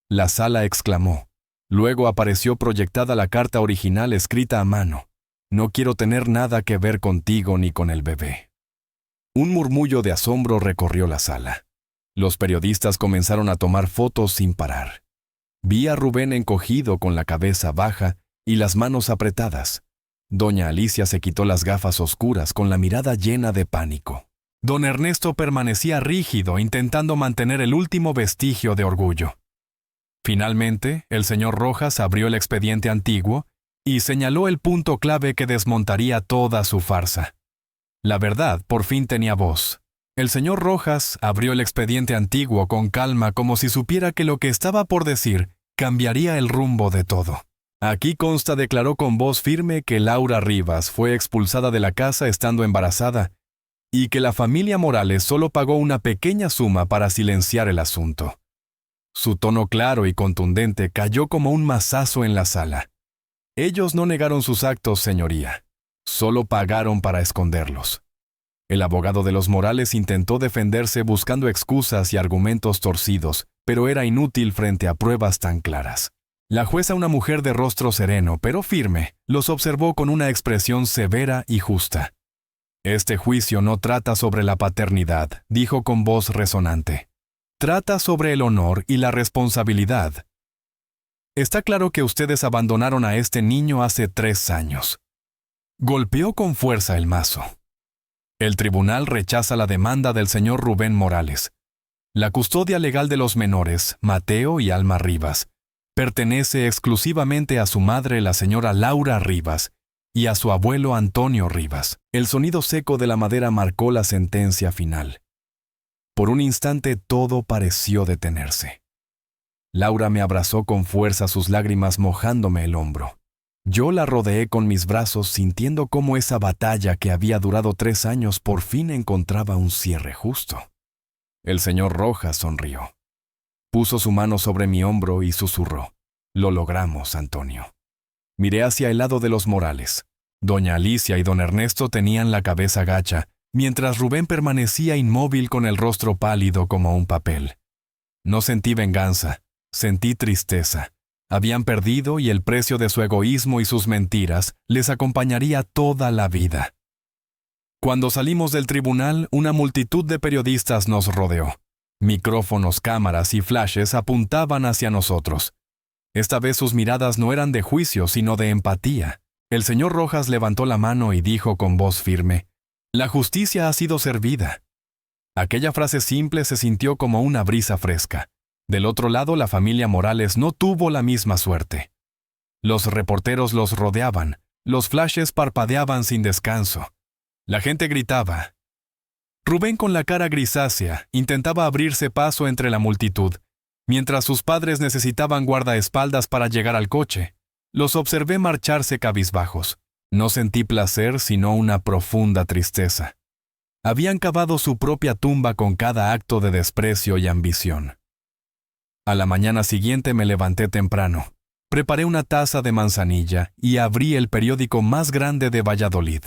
La sala exclamó. Luego apareció proyectada la carta original escrita a mano. No quiero tener nada que ver contigo ni con el bebé. Un murmullo de asombro recorrió la sala. Los periodistas comenzaron a tomar fotos sin parar. Vi a Rubén encogido con la cabeza baja y las manos apretadas. Doña Alicia se quitó las gafas oscuras con la mirada llena de pánico. Don Ernesto permanecía rígido, intentando mantener el último vestigio de orgullo. Finalmente, el señor Rojas abrió el expediente antiguo y señaló el punto clave que desmontaría toda su farsa. La verdad por fin tenía voz. El señor Rojas abrió el expediente antiguo con calma como si supiera que lo que estaba por decir cambiaría el rumbo de todo. Aquí consta, declaró con voz firme, que Laura Rivas fue expulsada de la casa estando embarazada y que la familia Morales solo pagó una pequeña suma para silenciar el asunto. Su tono claro y contundente cayó como un mazazo en la sala. Ellos no negaron sus actos, señoría. Solo pagaron para esconderlos. El abogado de los Morales intentó defenderse buscando excusas y argumentos torcidos, pero era inútil frente a pruebas tan claras. La jueza, una mujer de rostro sereno pero firme, los observó con una expresión severa y justa. Este juicio no trata sobre la paternidad, dijo con voz resonante. Trata sobre el honor y la responsabilidad. Está claro que ustedes abandonaron a este niño hace 3 años. Golpeó con fuerza el mazo. El tribunal rechaza la demanda del señor Rubén Morales. La custodia legal de los menores, Mateo y Alma Rivas, pertenece exclusivamente a su madre, la señora Laura Rivas, y a su abuelo Antonio Rivas. El sonido seco de la madera marcó la sentencia final. Por un instante todo pareció detenerse. Laura me abrazó con fuerza, sus lágrimas mojándome el hombro. Yo la rodeé con mis brazos, sintiendo cómo esa batalla que había durado 3 años por fin encontraba un cierre justo. El señor Rojas sonrió. Puso su mano sobre mi hombro y susurró. Lo logramos, Antonio. Miré hacia el lado de los Morales. Doña Alicia y don Ernesto tenían la cabeza gacha, mientras Rubén permanecía inmóvil con el rostro pálido como un papel. No sentí venganza, sentí tristeza. Habían perdido y el precio de su egoísmo y sus mentiras les acompañaría toda la vida. Cuando salimos del tribunal, una multitud de periodistas nos rodeó. Micrófonos, cámaras y flashes apuntaban hacia nosotros. Esta vez sus miradas no eran de juicio, sino de empatía. El señor Rojas levantó la mano y dijo con voz firme: «La justicia ha sido servida». Aquella frase simple se sintió como una brisa fresca. Del otro lado, la familia Morales no tuvo la misma suerte. Los reporteros los rodeaban, los flashes parpadeaban sin descanso. La gente gritaba. Rubén, con la cara grisácea, intentaba abrirse paso entre la multitud, mientras sus padres necesitaban guardaespaldas para llegar al coche. Los observé marcharse cabizbajos. No sentí placer, sino una profunda tristeza. Habían cavado su propia tumba con cada acto de desprecio y ambición. A la mañana siguiente me levanté temprano. Preparé una taza de manzanilla y abrí el periódico más grande de Valladolid.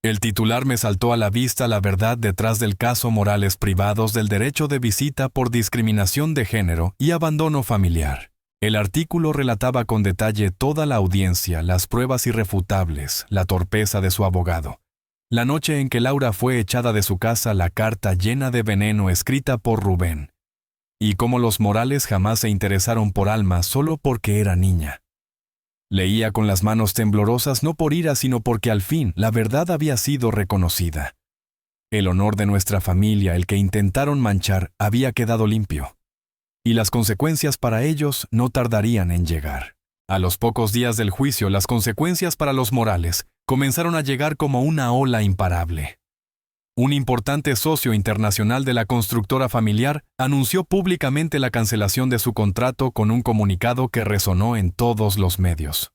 El titular me saltó a la vista: la verdad detrás del caso Morales, privados del derecho de visita por discriminación de género y abandono familiar. El artículo relataba con detalle toda la audiencia, las pruebas irrefutables, la torpeza de su abogado. La noche en que Laura fue echada de su casa, la carta llena de veneno escrita por Rubén. Y cómo los Morales jamás se interesaron por Alma solo porque era niña. Leía con las manos temblorosas, no por ira, sino porque al fin la verdad había sido reconocida. El honor de nuestra familia, el que intentaron manchar, había quedado limpio. Y las consecuencias para ellos no tardarían en llegar. A los pocos días del juicio, las consecuencias para los Morales comenzaron a llegar como una ola imparable. Un importante socio internacional de la constructora familiar anunció públicamente la cancelación de su contrato con un comunicado que resonó en todos los medios.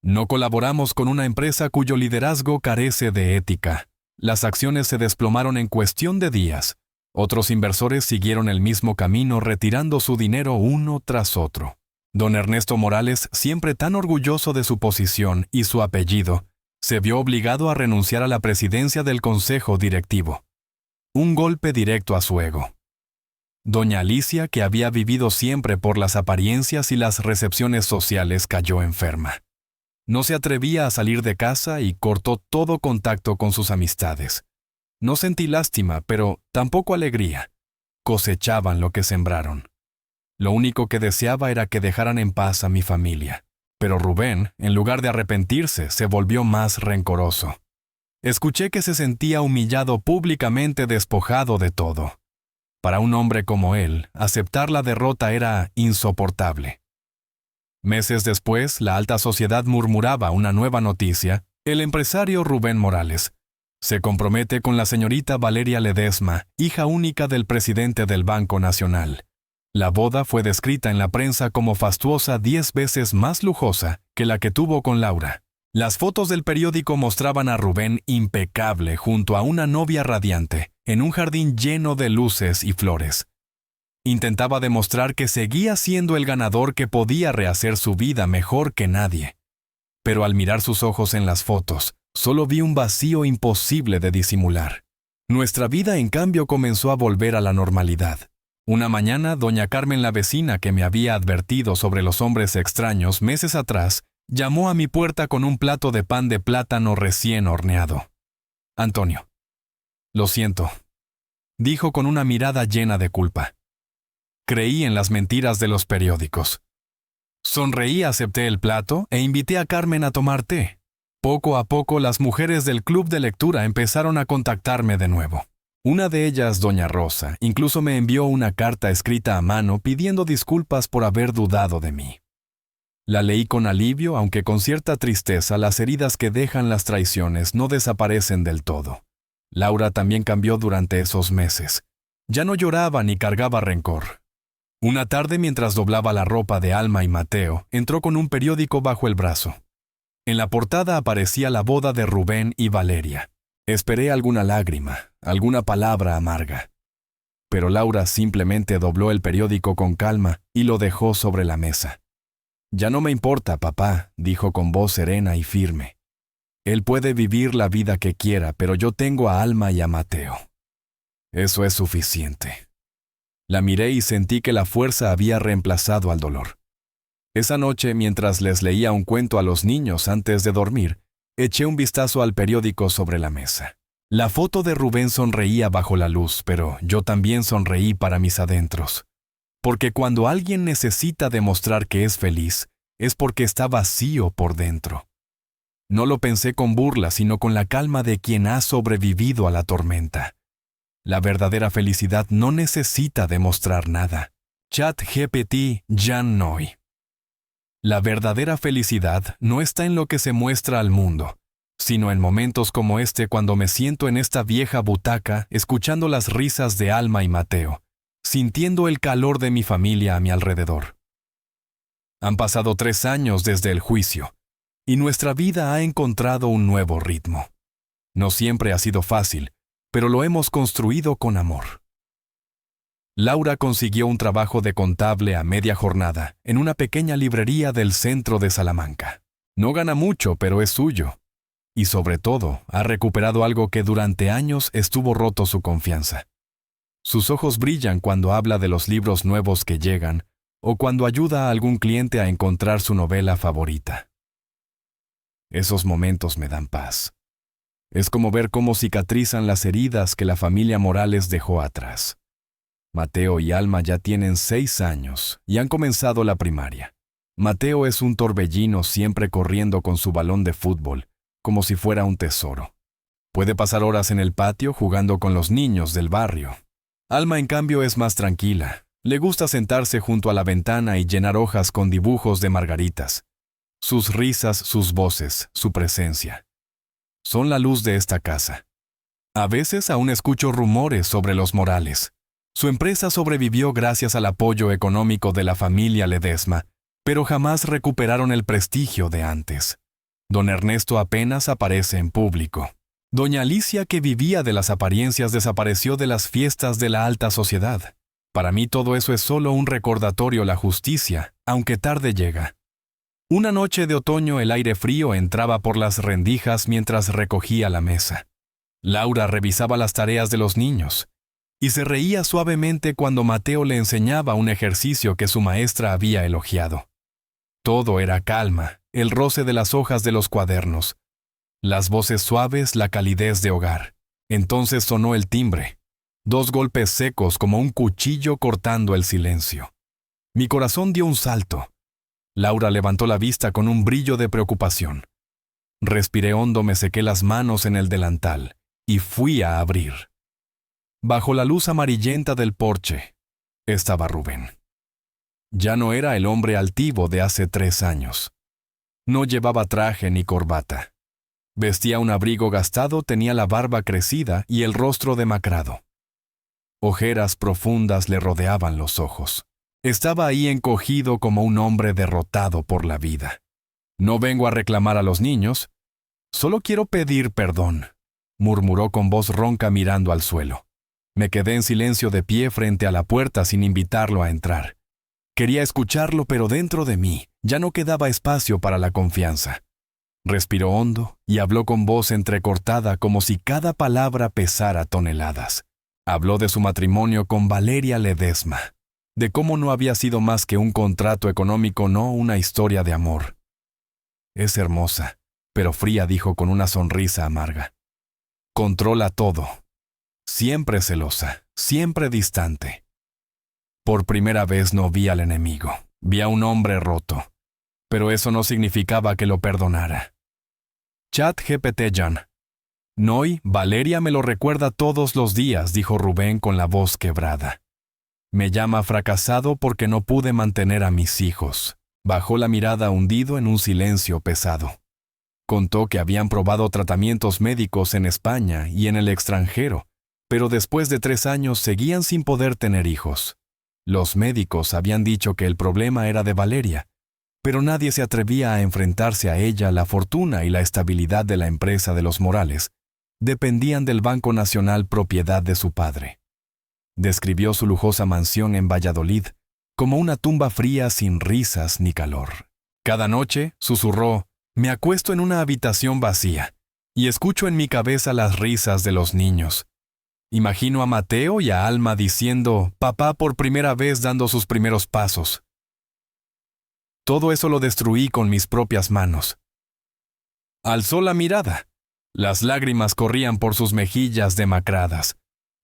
No colaboramos con una empresa cuyo liderazgo carece de ética. Las acciones se desplomaron en cuestión de días. Otros inversores siguieron el mismo camino, retirando su dinero uno tras otro. Don Ernesto Morales, siempre tan orgulloso de su posición y su apellido, se vio obligado a renunciar a la presidencia del consejo directivo. Un golpe directo a su ego. Doña Alicia, que había vivido siempre por las apariencias y las recepciones sociales, cayó enferma. No se atrevía a salir de casa y cortó todo contacto con sus amistades. No sentí lástima, pero tampoco alegría. Cosechaban lo que sembraron. Lo único que deseaba era que dejaran en paz a mi familia. Pero Rubén, en lugar de arrepentirse, se volvió más rencoroso. Escuché que se sentía humillado públicamente, despojado de todo. Para un hombre como él, aceptar la derrota era insoportable. Meses después, la alta sociedad murmuraba una nueva noticia: el empresario Rubén Morales se compromete con la señorita Valeria Ledesma, hija única del presidente del Banco Nacional. La boda fue descrita en la prensa como fastuosa, 10 veces más lujosa que la que tuvo con Laura. Las fotos del periódico mostraban a Rubén impecable junto a una novia radiante, en un jardín lleno de luces y flores. Intentaba demostrar que seguía siendo el ganador, que podía rehacer su vida mejor que nadie. Pero al mirar sus ojos en las fotos, solo vi un vacío imposible de disimular. Nuestra vida, en cambio, comenzó a volver a la normalidad. Una mañana, doña Carmen, la vecina que me había advertido sobre los hombres extraños meses atrás, llamó a mi puerta con un plato de pan de plátano recién horneado. «Antonio, lo siento», dijo con una mirada llena de culpa. Creí en las mentiras de los periódicos. Sonreí, acepté el plato e invité a Carmen a tomar té. Poco a poco, las mujeres del club de lectura empezaron a contactarme de nuevo. Una de ellas, doña Rosa, incluso me envió una carta escrita a mano pidiendo disculpas por haber dudado de mí. La leí con alivio, aunque con cierta tristeza. Las heridas que dejan las traiciones no desaparecen del todo. Laura también cambió durante esos meses. Ya no lloraba ni cargaba rencor. Una tarde, mientras doblaba la ropa de Alma y Mateo, entró con un periódico bajo el brazo. En la portada aparecía la boda de Rubén y Valeria. Esperé alguna lágrima, alguna palabra amarga. Pero Laura simplemente dobló el periódico con calma y lo dejó sobre la mesa. «Ya no me importa, papá», dijo con voz serena y firme. Él puede vivir la vida que quiera, pero yo tengo a Alma y a Mateo. Eso es suficiente. La miré y sentí que la fuerza había reemplazado al dolor. Esa noche, mientras les leía un cuento a los niños antes de dormir, eché un vistazo al periódico sobre la mesa. La foto de Rubén sonreía bajo la luz, pero yo también sonreí para mis adentros. Porque cuando alguien necesita demostrar que es feliz, es porque está vacío por dentro. No lo pensé con burla, sino con la calma de quien ha sobrevivido a la tormenta. La verdadera felicidad no necesita demostrar nada. ChatGPT Jan Noy. La verdadera felicidad no está en lo que se muestra al mundo, sino en momentos como este cuando me siento en esta vieja butaca escuchando las risas de Alma y Mateo, sintiendo el calor de mi familia a mi alrededor. Han pasado 3 años desde el juicio, y nuestra vida ha encontrado un nuevo ritmo. No siempre ha sido fácil, pero lo hemos construido con amor. Laura consiguió un trabajo de contable a media jornada en una pequeña librería del centro de Salamanca. No gana mucho, pero es suyo. Y sobre todo, ha recuperado algo que durante años estuvo roto su confianza. Sus ojos brillan cuando habla de los libros nuevos que llegan o cuando ayuda a algún cliente a encontrar su novela favorita. Esos momentos me dan paz. Es como ver cómo cicatrizan las heridas que la familia Morales dejó atrás. Mateo y Alma ya tienen 6 años y han comenzado la primaria. Mateo es un torbellino siempre corriendo con su balón de fútbol, como si fuera un tesoro. Puede pasar horas en el patio jugando con los niños del barrio. Alma, en cambio, es más tranquila. Le gusta sentarse junto a la ventana y llenar hojas con dibujos de margaritas. Sus risas, sus voces, su presencia. Son la luz de esta casa. A veces aún escucho rumores sobre los Morales. Su empresa sobrevivió gracias al apoyo económico de la familia Ledesma, pero jamás recuperaron el prestigio de antes. Don Ernesto apenas aparece en público. Doña Alicia, que vivía de las apariencias, desapareció de las fiestas de la alta sociedad. Para mí todo eso es solo un recordatorio, la justicia, aunque tarde llega. Una noche de otoño el aire frío entraba por las rendijas mientras recogía la mesa. Laura revisaba las tareas de los niños y se reía suavemente cuando Mateo le enseñaba un ejercicio que su maestra había elogiado. Todo era calma, el roce de las hojas de los cuadernos, las voces suaves, la calidez de hogar. Entonces sonó el timbre, 2 golpes secos como un cuchillo cortando el silencio. Mi corazón dio un salto. Laura levantó la vista con un brillo de preocupación. Respiré hondo, me sequé las manos en el delantal y fui a abrir. Bajo la luz amarillenta del porche estaba Rubén. Ya no era el hombre altivo de hace 3 años. No llevaba traje ni corbata. Vestía un abrigo gastado, tenía la barba crecida y el rostro demacrado. Ojeras profundas le rodeaban los ojos. Estaba ahí encogido como un hombre derrotado por la vida. No vengo a reclamar a los niños, solo quiero pedir perdón, murmuró con voz ronca mirando al suelo. Me quedé en silencio de pie frente a la puerta sin invitarlo a entrar. Quería escucharlo, pero dentro de mí ya no quedaba espacio para la confianza. Respiró hondo y habló con voz entrecortada como si cada palabra pesara toneladas. Habló de su matrimonio con Valeria Ledesma, de cómo no había sido más que un contrato económico, no una historia de amor. Es hermosa, pero fría, dijo con una sonrisa amarga. Controla todo. Siempre celosa, siempre distante. Por primera vez no vi al enemigo, vi a un hombre roto, pero eso no significaba que lo perdonara. ChatGPT Jan. Noy, Valeria me lo recuerda todos los días, dijo Rubén con la voz quebrada. Me llama fracasado porque no pude mantener a mis hijos. Bajó la mirada hundido en un silencio pesado. Contó que habían probado tratamientos médicos en España y en el extranjero, pero después de 3 años seguían sin poder tener hijos. Los médicos habían dicho que el problema era de Valeria, pero nadie se atrevía a enfrentarse a ella. La fortuna y la estabilidad de la empresa de los Morales dependían del Banco Nacional, propiedad de su padre. Describió su lujosa mansión en Valladolid como una tumba fría sin risas ni calor. Cada noche, susurró, me acuesto en una habitación vacía, y escucho en mi cabeza las risas de los niños. Imagino a Mateo y a Alma diciendo, papá por primera vez dando sus primeros pasos. Todo eso lo destruí con mis propias manos. Alzó la mirada. Las lágrimas corrían por sus mejillas demacradas.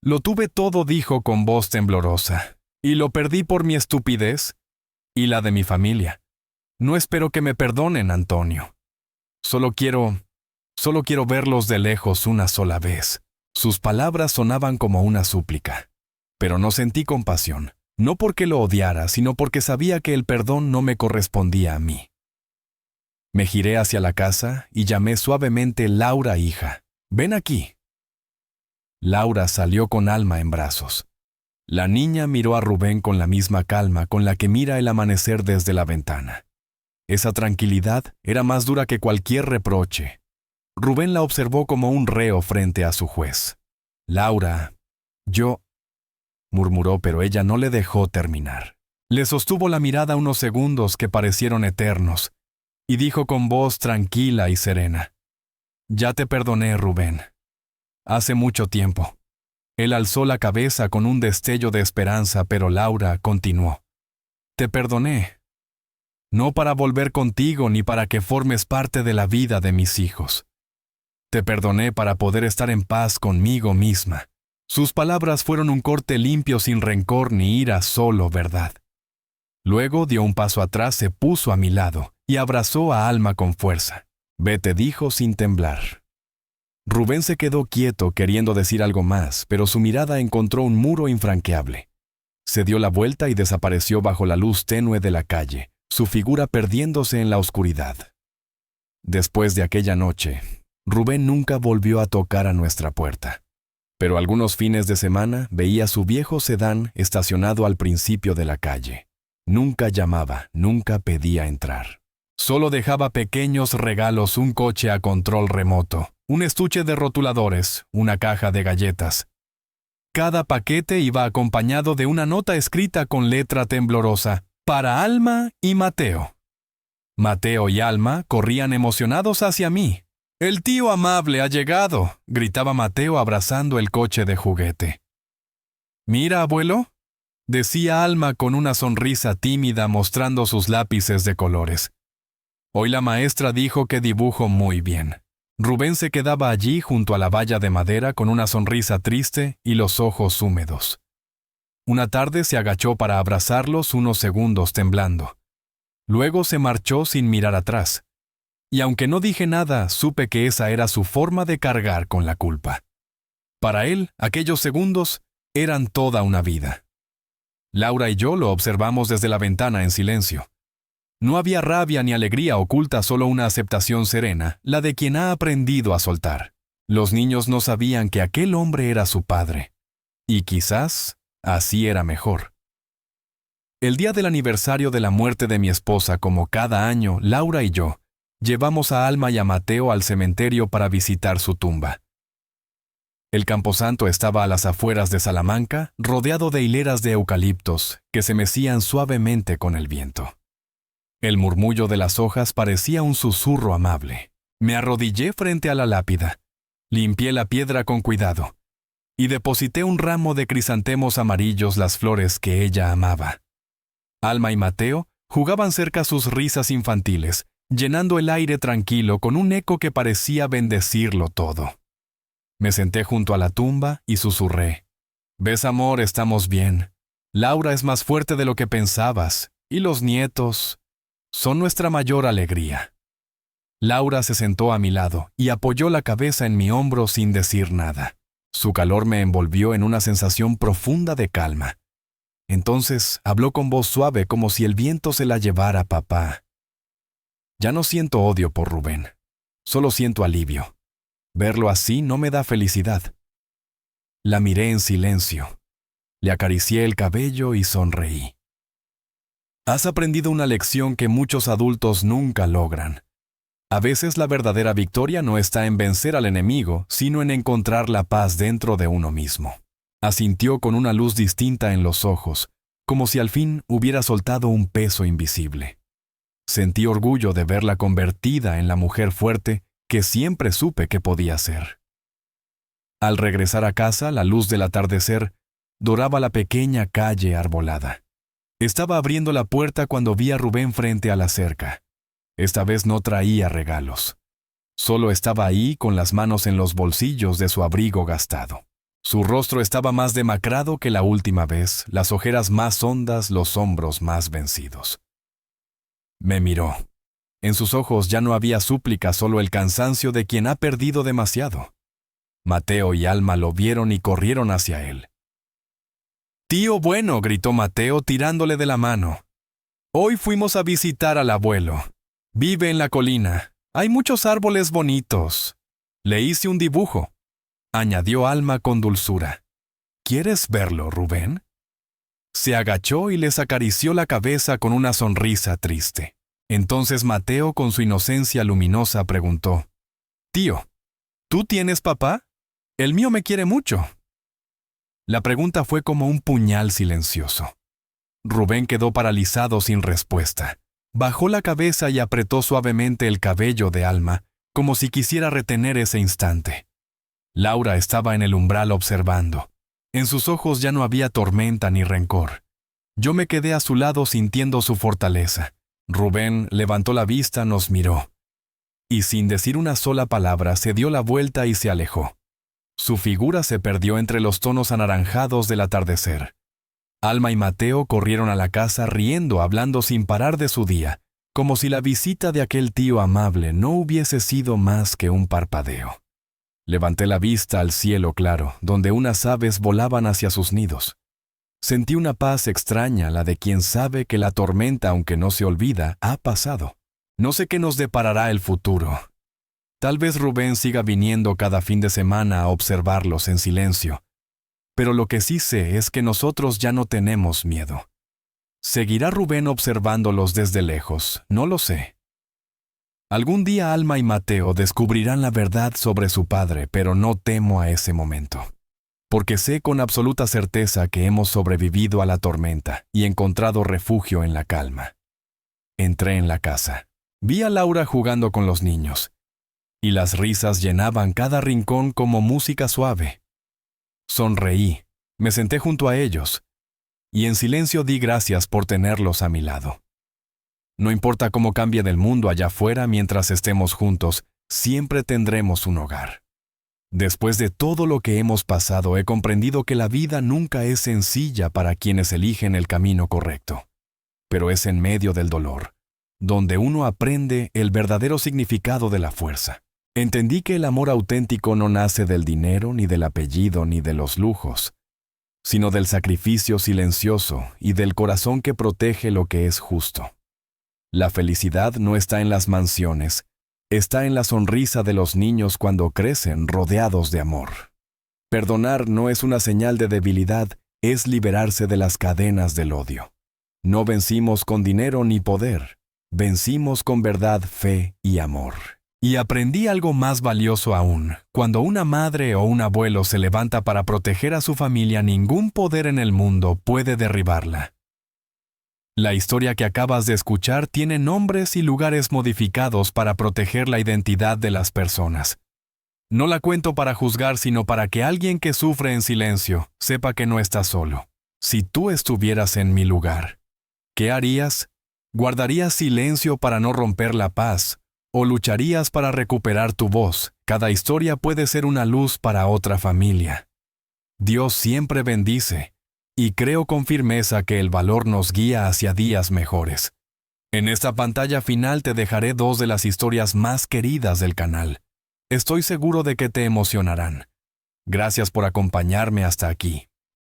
Lo tuve todo, dijo con voz temblorosa, y lo perdí por mi estupidez y la de mi familia. No espero que me perdonen, Antonio. Solo quiero verlos de lejos una sola vez. Sus palabras sonaban como una súplica. Pero no sentí compasión, no porque lo odiara, sino porque sabía que el perdón no me correspondía a mí. Me giré hacia la casa y llamé suavemente, Laura, hija, ven aquí. Laura salió con Alma en brazos. La niña miró a Rubén con la misma calma con la que mira el amanecer desde la ventana. Esa tranquilidad era más dura que cualquier reproche. Rubén la observó como un reo frente a su juez. Laura, yo, murmuró, pero ella no le dejó terminar. Le sostuvo la mirada unos segundos que parecieron eternos, y dijo con voz tranquila y serena, ya te perdoné, Rubén. Hace mucho tiempo. Él alzó la cabeza con un destello de esperanza, pero Laura continuó. Te perdoné. No para volver contigo ni para que formes parte de la vida de mis hijos. Te perdoné para poder estar en paz conmigo misma. Sus palabras fueron un corte limpio sin rencor ni ira, solo verdad. Luego dio un paso atrás, se puso a mi lado y abrazó a Alma con fuerza. Vete, dijo sin temblar. Rubén se quedó quieto queriendo decir algo más, pero su mirada encontró un muro infranqueable. Se dio la vuelta y desapareció bajo la luz tenue de la calle, su figura perdiéndose en la oscuridad. Después de aquella noche, Rubén nunca volvió a tocar a nuestra puerta. Pero algunos fines de semana veía su viejo sedán estacionado al principio de la calle. Nunca llamaba, nunca pedía entrar. Solo dejaba pequeños regalos, un coche a control remoto, un estuche de rotuladores, una caja de galletas. Cada paquete iba acompañado de una nota escrita con letra temblorosa, para Alma y Mateo. Mateo y Alma corrían emocionados hacia mí. «El tío amable ha llegado», gritaba Mateo abrazando el coche de juguete. «Mira, abuelo», decía Alma con una sonrisa tímida mostrando sus lápices de colores. Hoy la maestra dijo que dibujo muy bien. Rubén se quedaba allí junto a la valla de madera con una sonrisa triste y los ojos húmedos. Una tarde se agachó para abrazarlos unos segundos temblando. Luego se marchó sin mirar atrás. Y aunque no dije nada, supe que esa era su forma de cargar con la culpa. Para él, aquellos segundos eran toda una vida. Laura y yo lo observamos desde la ventana en silencio. No había rabia ni alegría oculta, solo una aceptación serena, la de quien ha aprendido a soltar. Los niños no sabían que aquel hombre era su padre. Y quizás así era mejor. El día del aniversario de la muerte de mi esposa, como cada año, Laura y yo llevamos a Alma y a Mateo al cementerio para visitar su tumba. El camposanto estaba a las afueras de Salamanca, rodeado de hileras de eucaliptos que se mecían suavemente con el viento. El murmullo de las hojas parecía un susurro amable. Me arrodillé frente a la lápida, limpié la piedra con cuidado y deposité un ramo de crisantemos amarillos, las flores que ella amaba. Alma y Mateo jugaban cerca, sus risas infantiles, llenando el aire tranquilo con un eco que parecía bendecirlo todo. Me senté junto a la tumba y susurré. «¿Ves, amor? Estamos bien. Laura es más fuerte de lo que pensabas, y los nietos son nuestra mayor alegría». Laura se sentó a mi lado y apoyó la cabeza en mi hombro sin decir nada. Su calor me envolvió en una sensación profunda de calma. Entonces habló con voz suave como si el viento se la llevara, papá. Ya no siento odio por Rubén, solo siento alivio. Verlo así no me da felicidad. La miré en silencio, le acaricié el cabello y sonreí. Has aprendido una lección que muchos adultos nunca logran. A veces la verdadera victoria no está en vencer al enemigo, sino en encontrar la paz dentro de uno mismo. Asintió con una luz distinta en los ojos, como si al fin hubiera soltado un peso invisible. Sentí orgullo de verla convertida en la mujer fuerte que siempre supe que podía ser. Al regresar a casa, la luz del atardecer doraba la pequeña calle arbolada. Estaba abriendo la puerta cuando vi a Rubén frente a la cerca. Esta vez no traía regalos. Solo estaba ahí con las manos en los bolsillos de su abrigo gastado. Su rostro estaba más demacrado que la última vez, las ojeras más hondas, los hombros más vencidos. Me miró. En sus ojos ya no había súplica, solo el cansancio de quien ha perdido demasiado. Mateo y Alma lo vieron y corrieron hacia él. «Tío bueno», gritó Mateo tirándole de la mano. «Hoy fuimos a visitar al abuelo. Vive en la colina. Hay muchos árboles bonitos. Le hice un dibujo», añadió Alma con dulzura. «¿Quieres verlo, Rubén?» Se agachó y les acarició la cabeza con una sonrisa triste. Entonces Mateo, con su inocencia luminosa, preguntó: «Tío, ¿tú tienes papá? El mío me quiere mucho». La pregunta fue como un puñal silencioso. Rubén quedó paralizado sin respuesta. Bajó la cabeza y apretó suavemente el cabello de Alma, como si quisiera retener ese instante. Laura estaba en el umbral observando. En sus ojos ya no había tormenta ni rencor. Yo me quedé a su lado sintiendo su fortaleza. Rubén levantó la vista, nos miró. Y sin decir una sola palabra, se dio la vuelta y se alejó. Su figura se perdió entre los tonos anaranjados del atardecer. Alma y Mateo corrieron a la casa riendo, hablando sin parar de su día, como si la visita de aquel tío amable no hubiese sido más que un parpadeo. Levanté la vista al cielo claro, donde unas aves volaban hacia sus nidos. Sentí una paz extraña, la de quien sabe que la tormenta, aunque no se olvida, ha pasado. No sé qué nos deparará el futuro. Tal vez Rubén siga viniendo cada fin de semana a observarlos en silencio. Pero lo que sí sé es que nosotros ya no tenemos miedo. ¿Seguirá Rubén observándolos desde lejos? No lo sé. Algún día Alma y Mateo descubrirán la verdad sobre su padre, pero no temo a ese momento. Porque sé con absoluta certeza que hemos sobrevivido a la tormenta y encontrado refugio en la calma. Entré en la casa. Vi a Laura jugando con los niños. Y las risas llenaban cada rincón como música suave. Sonreí, me senté junto a ellos, y en silencio di gracias por tenerlos a mi lado. No importa cómo cambie el mundo allá afuera, mientras estemos juntos, siempre tendremos un hogar. Después de todo lo que hemos pasado, he comprendido que la vida nunca es sencilla para quienes eligen el camino correcto. Pero es en medio del dolor, donde uno aprende el verdadero significado de la fuerza. Entendí que el amor auténtico no nace del dinero, ni del apellido, ni de los lujos, sino del sacrificio silencioso y del corazón que protege lo que es justo. La felicidad no está en las mansiones, está en la sonrisa de los niños cuando crecen rodeados de amor. Perdonar no es una señal de debilidad, es liberarse de las cadenas del odio. No vencimos con dinero ni poder, vencimos con verdad, fe y amor. Y aprendí algo más valioso aún. Cuando una madre o un abuelo se levanta para proteger a su familia, ningún poder en el mundo puede derribarla. La historia que acabas de escuchar tiene nombres y lugares modificados para proteger la identidad de las personas. No la cuento para juzgar, sino para que alguien que sufre en silencio sepa que no está solo. Si tú estuvieras en mi lugar, ¿qué harías? ¿Guardarías silencio para no romper la paz? ¿O lucharías para recuperar tu voz? Cada historia puede ser una luz para otra familia. Dios siempre bendice, y creo con firmeza que el valor nos guía hacia días mejores. En esta pantalla final te dejaré 2 de las historias más queridas del canal. Estoy seguro de que te emocionarán. Gracias por acompañarme hasta aquí.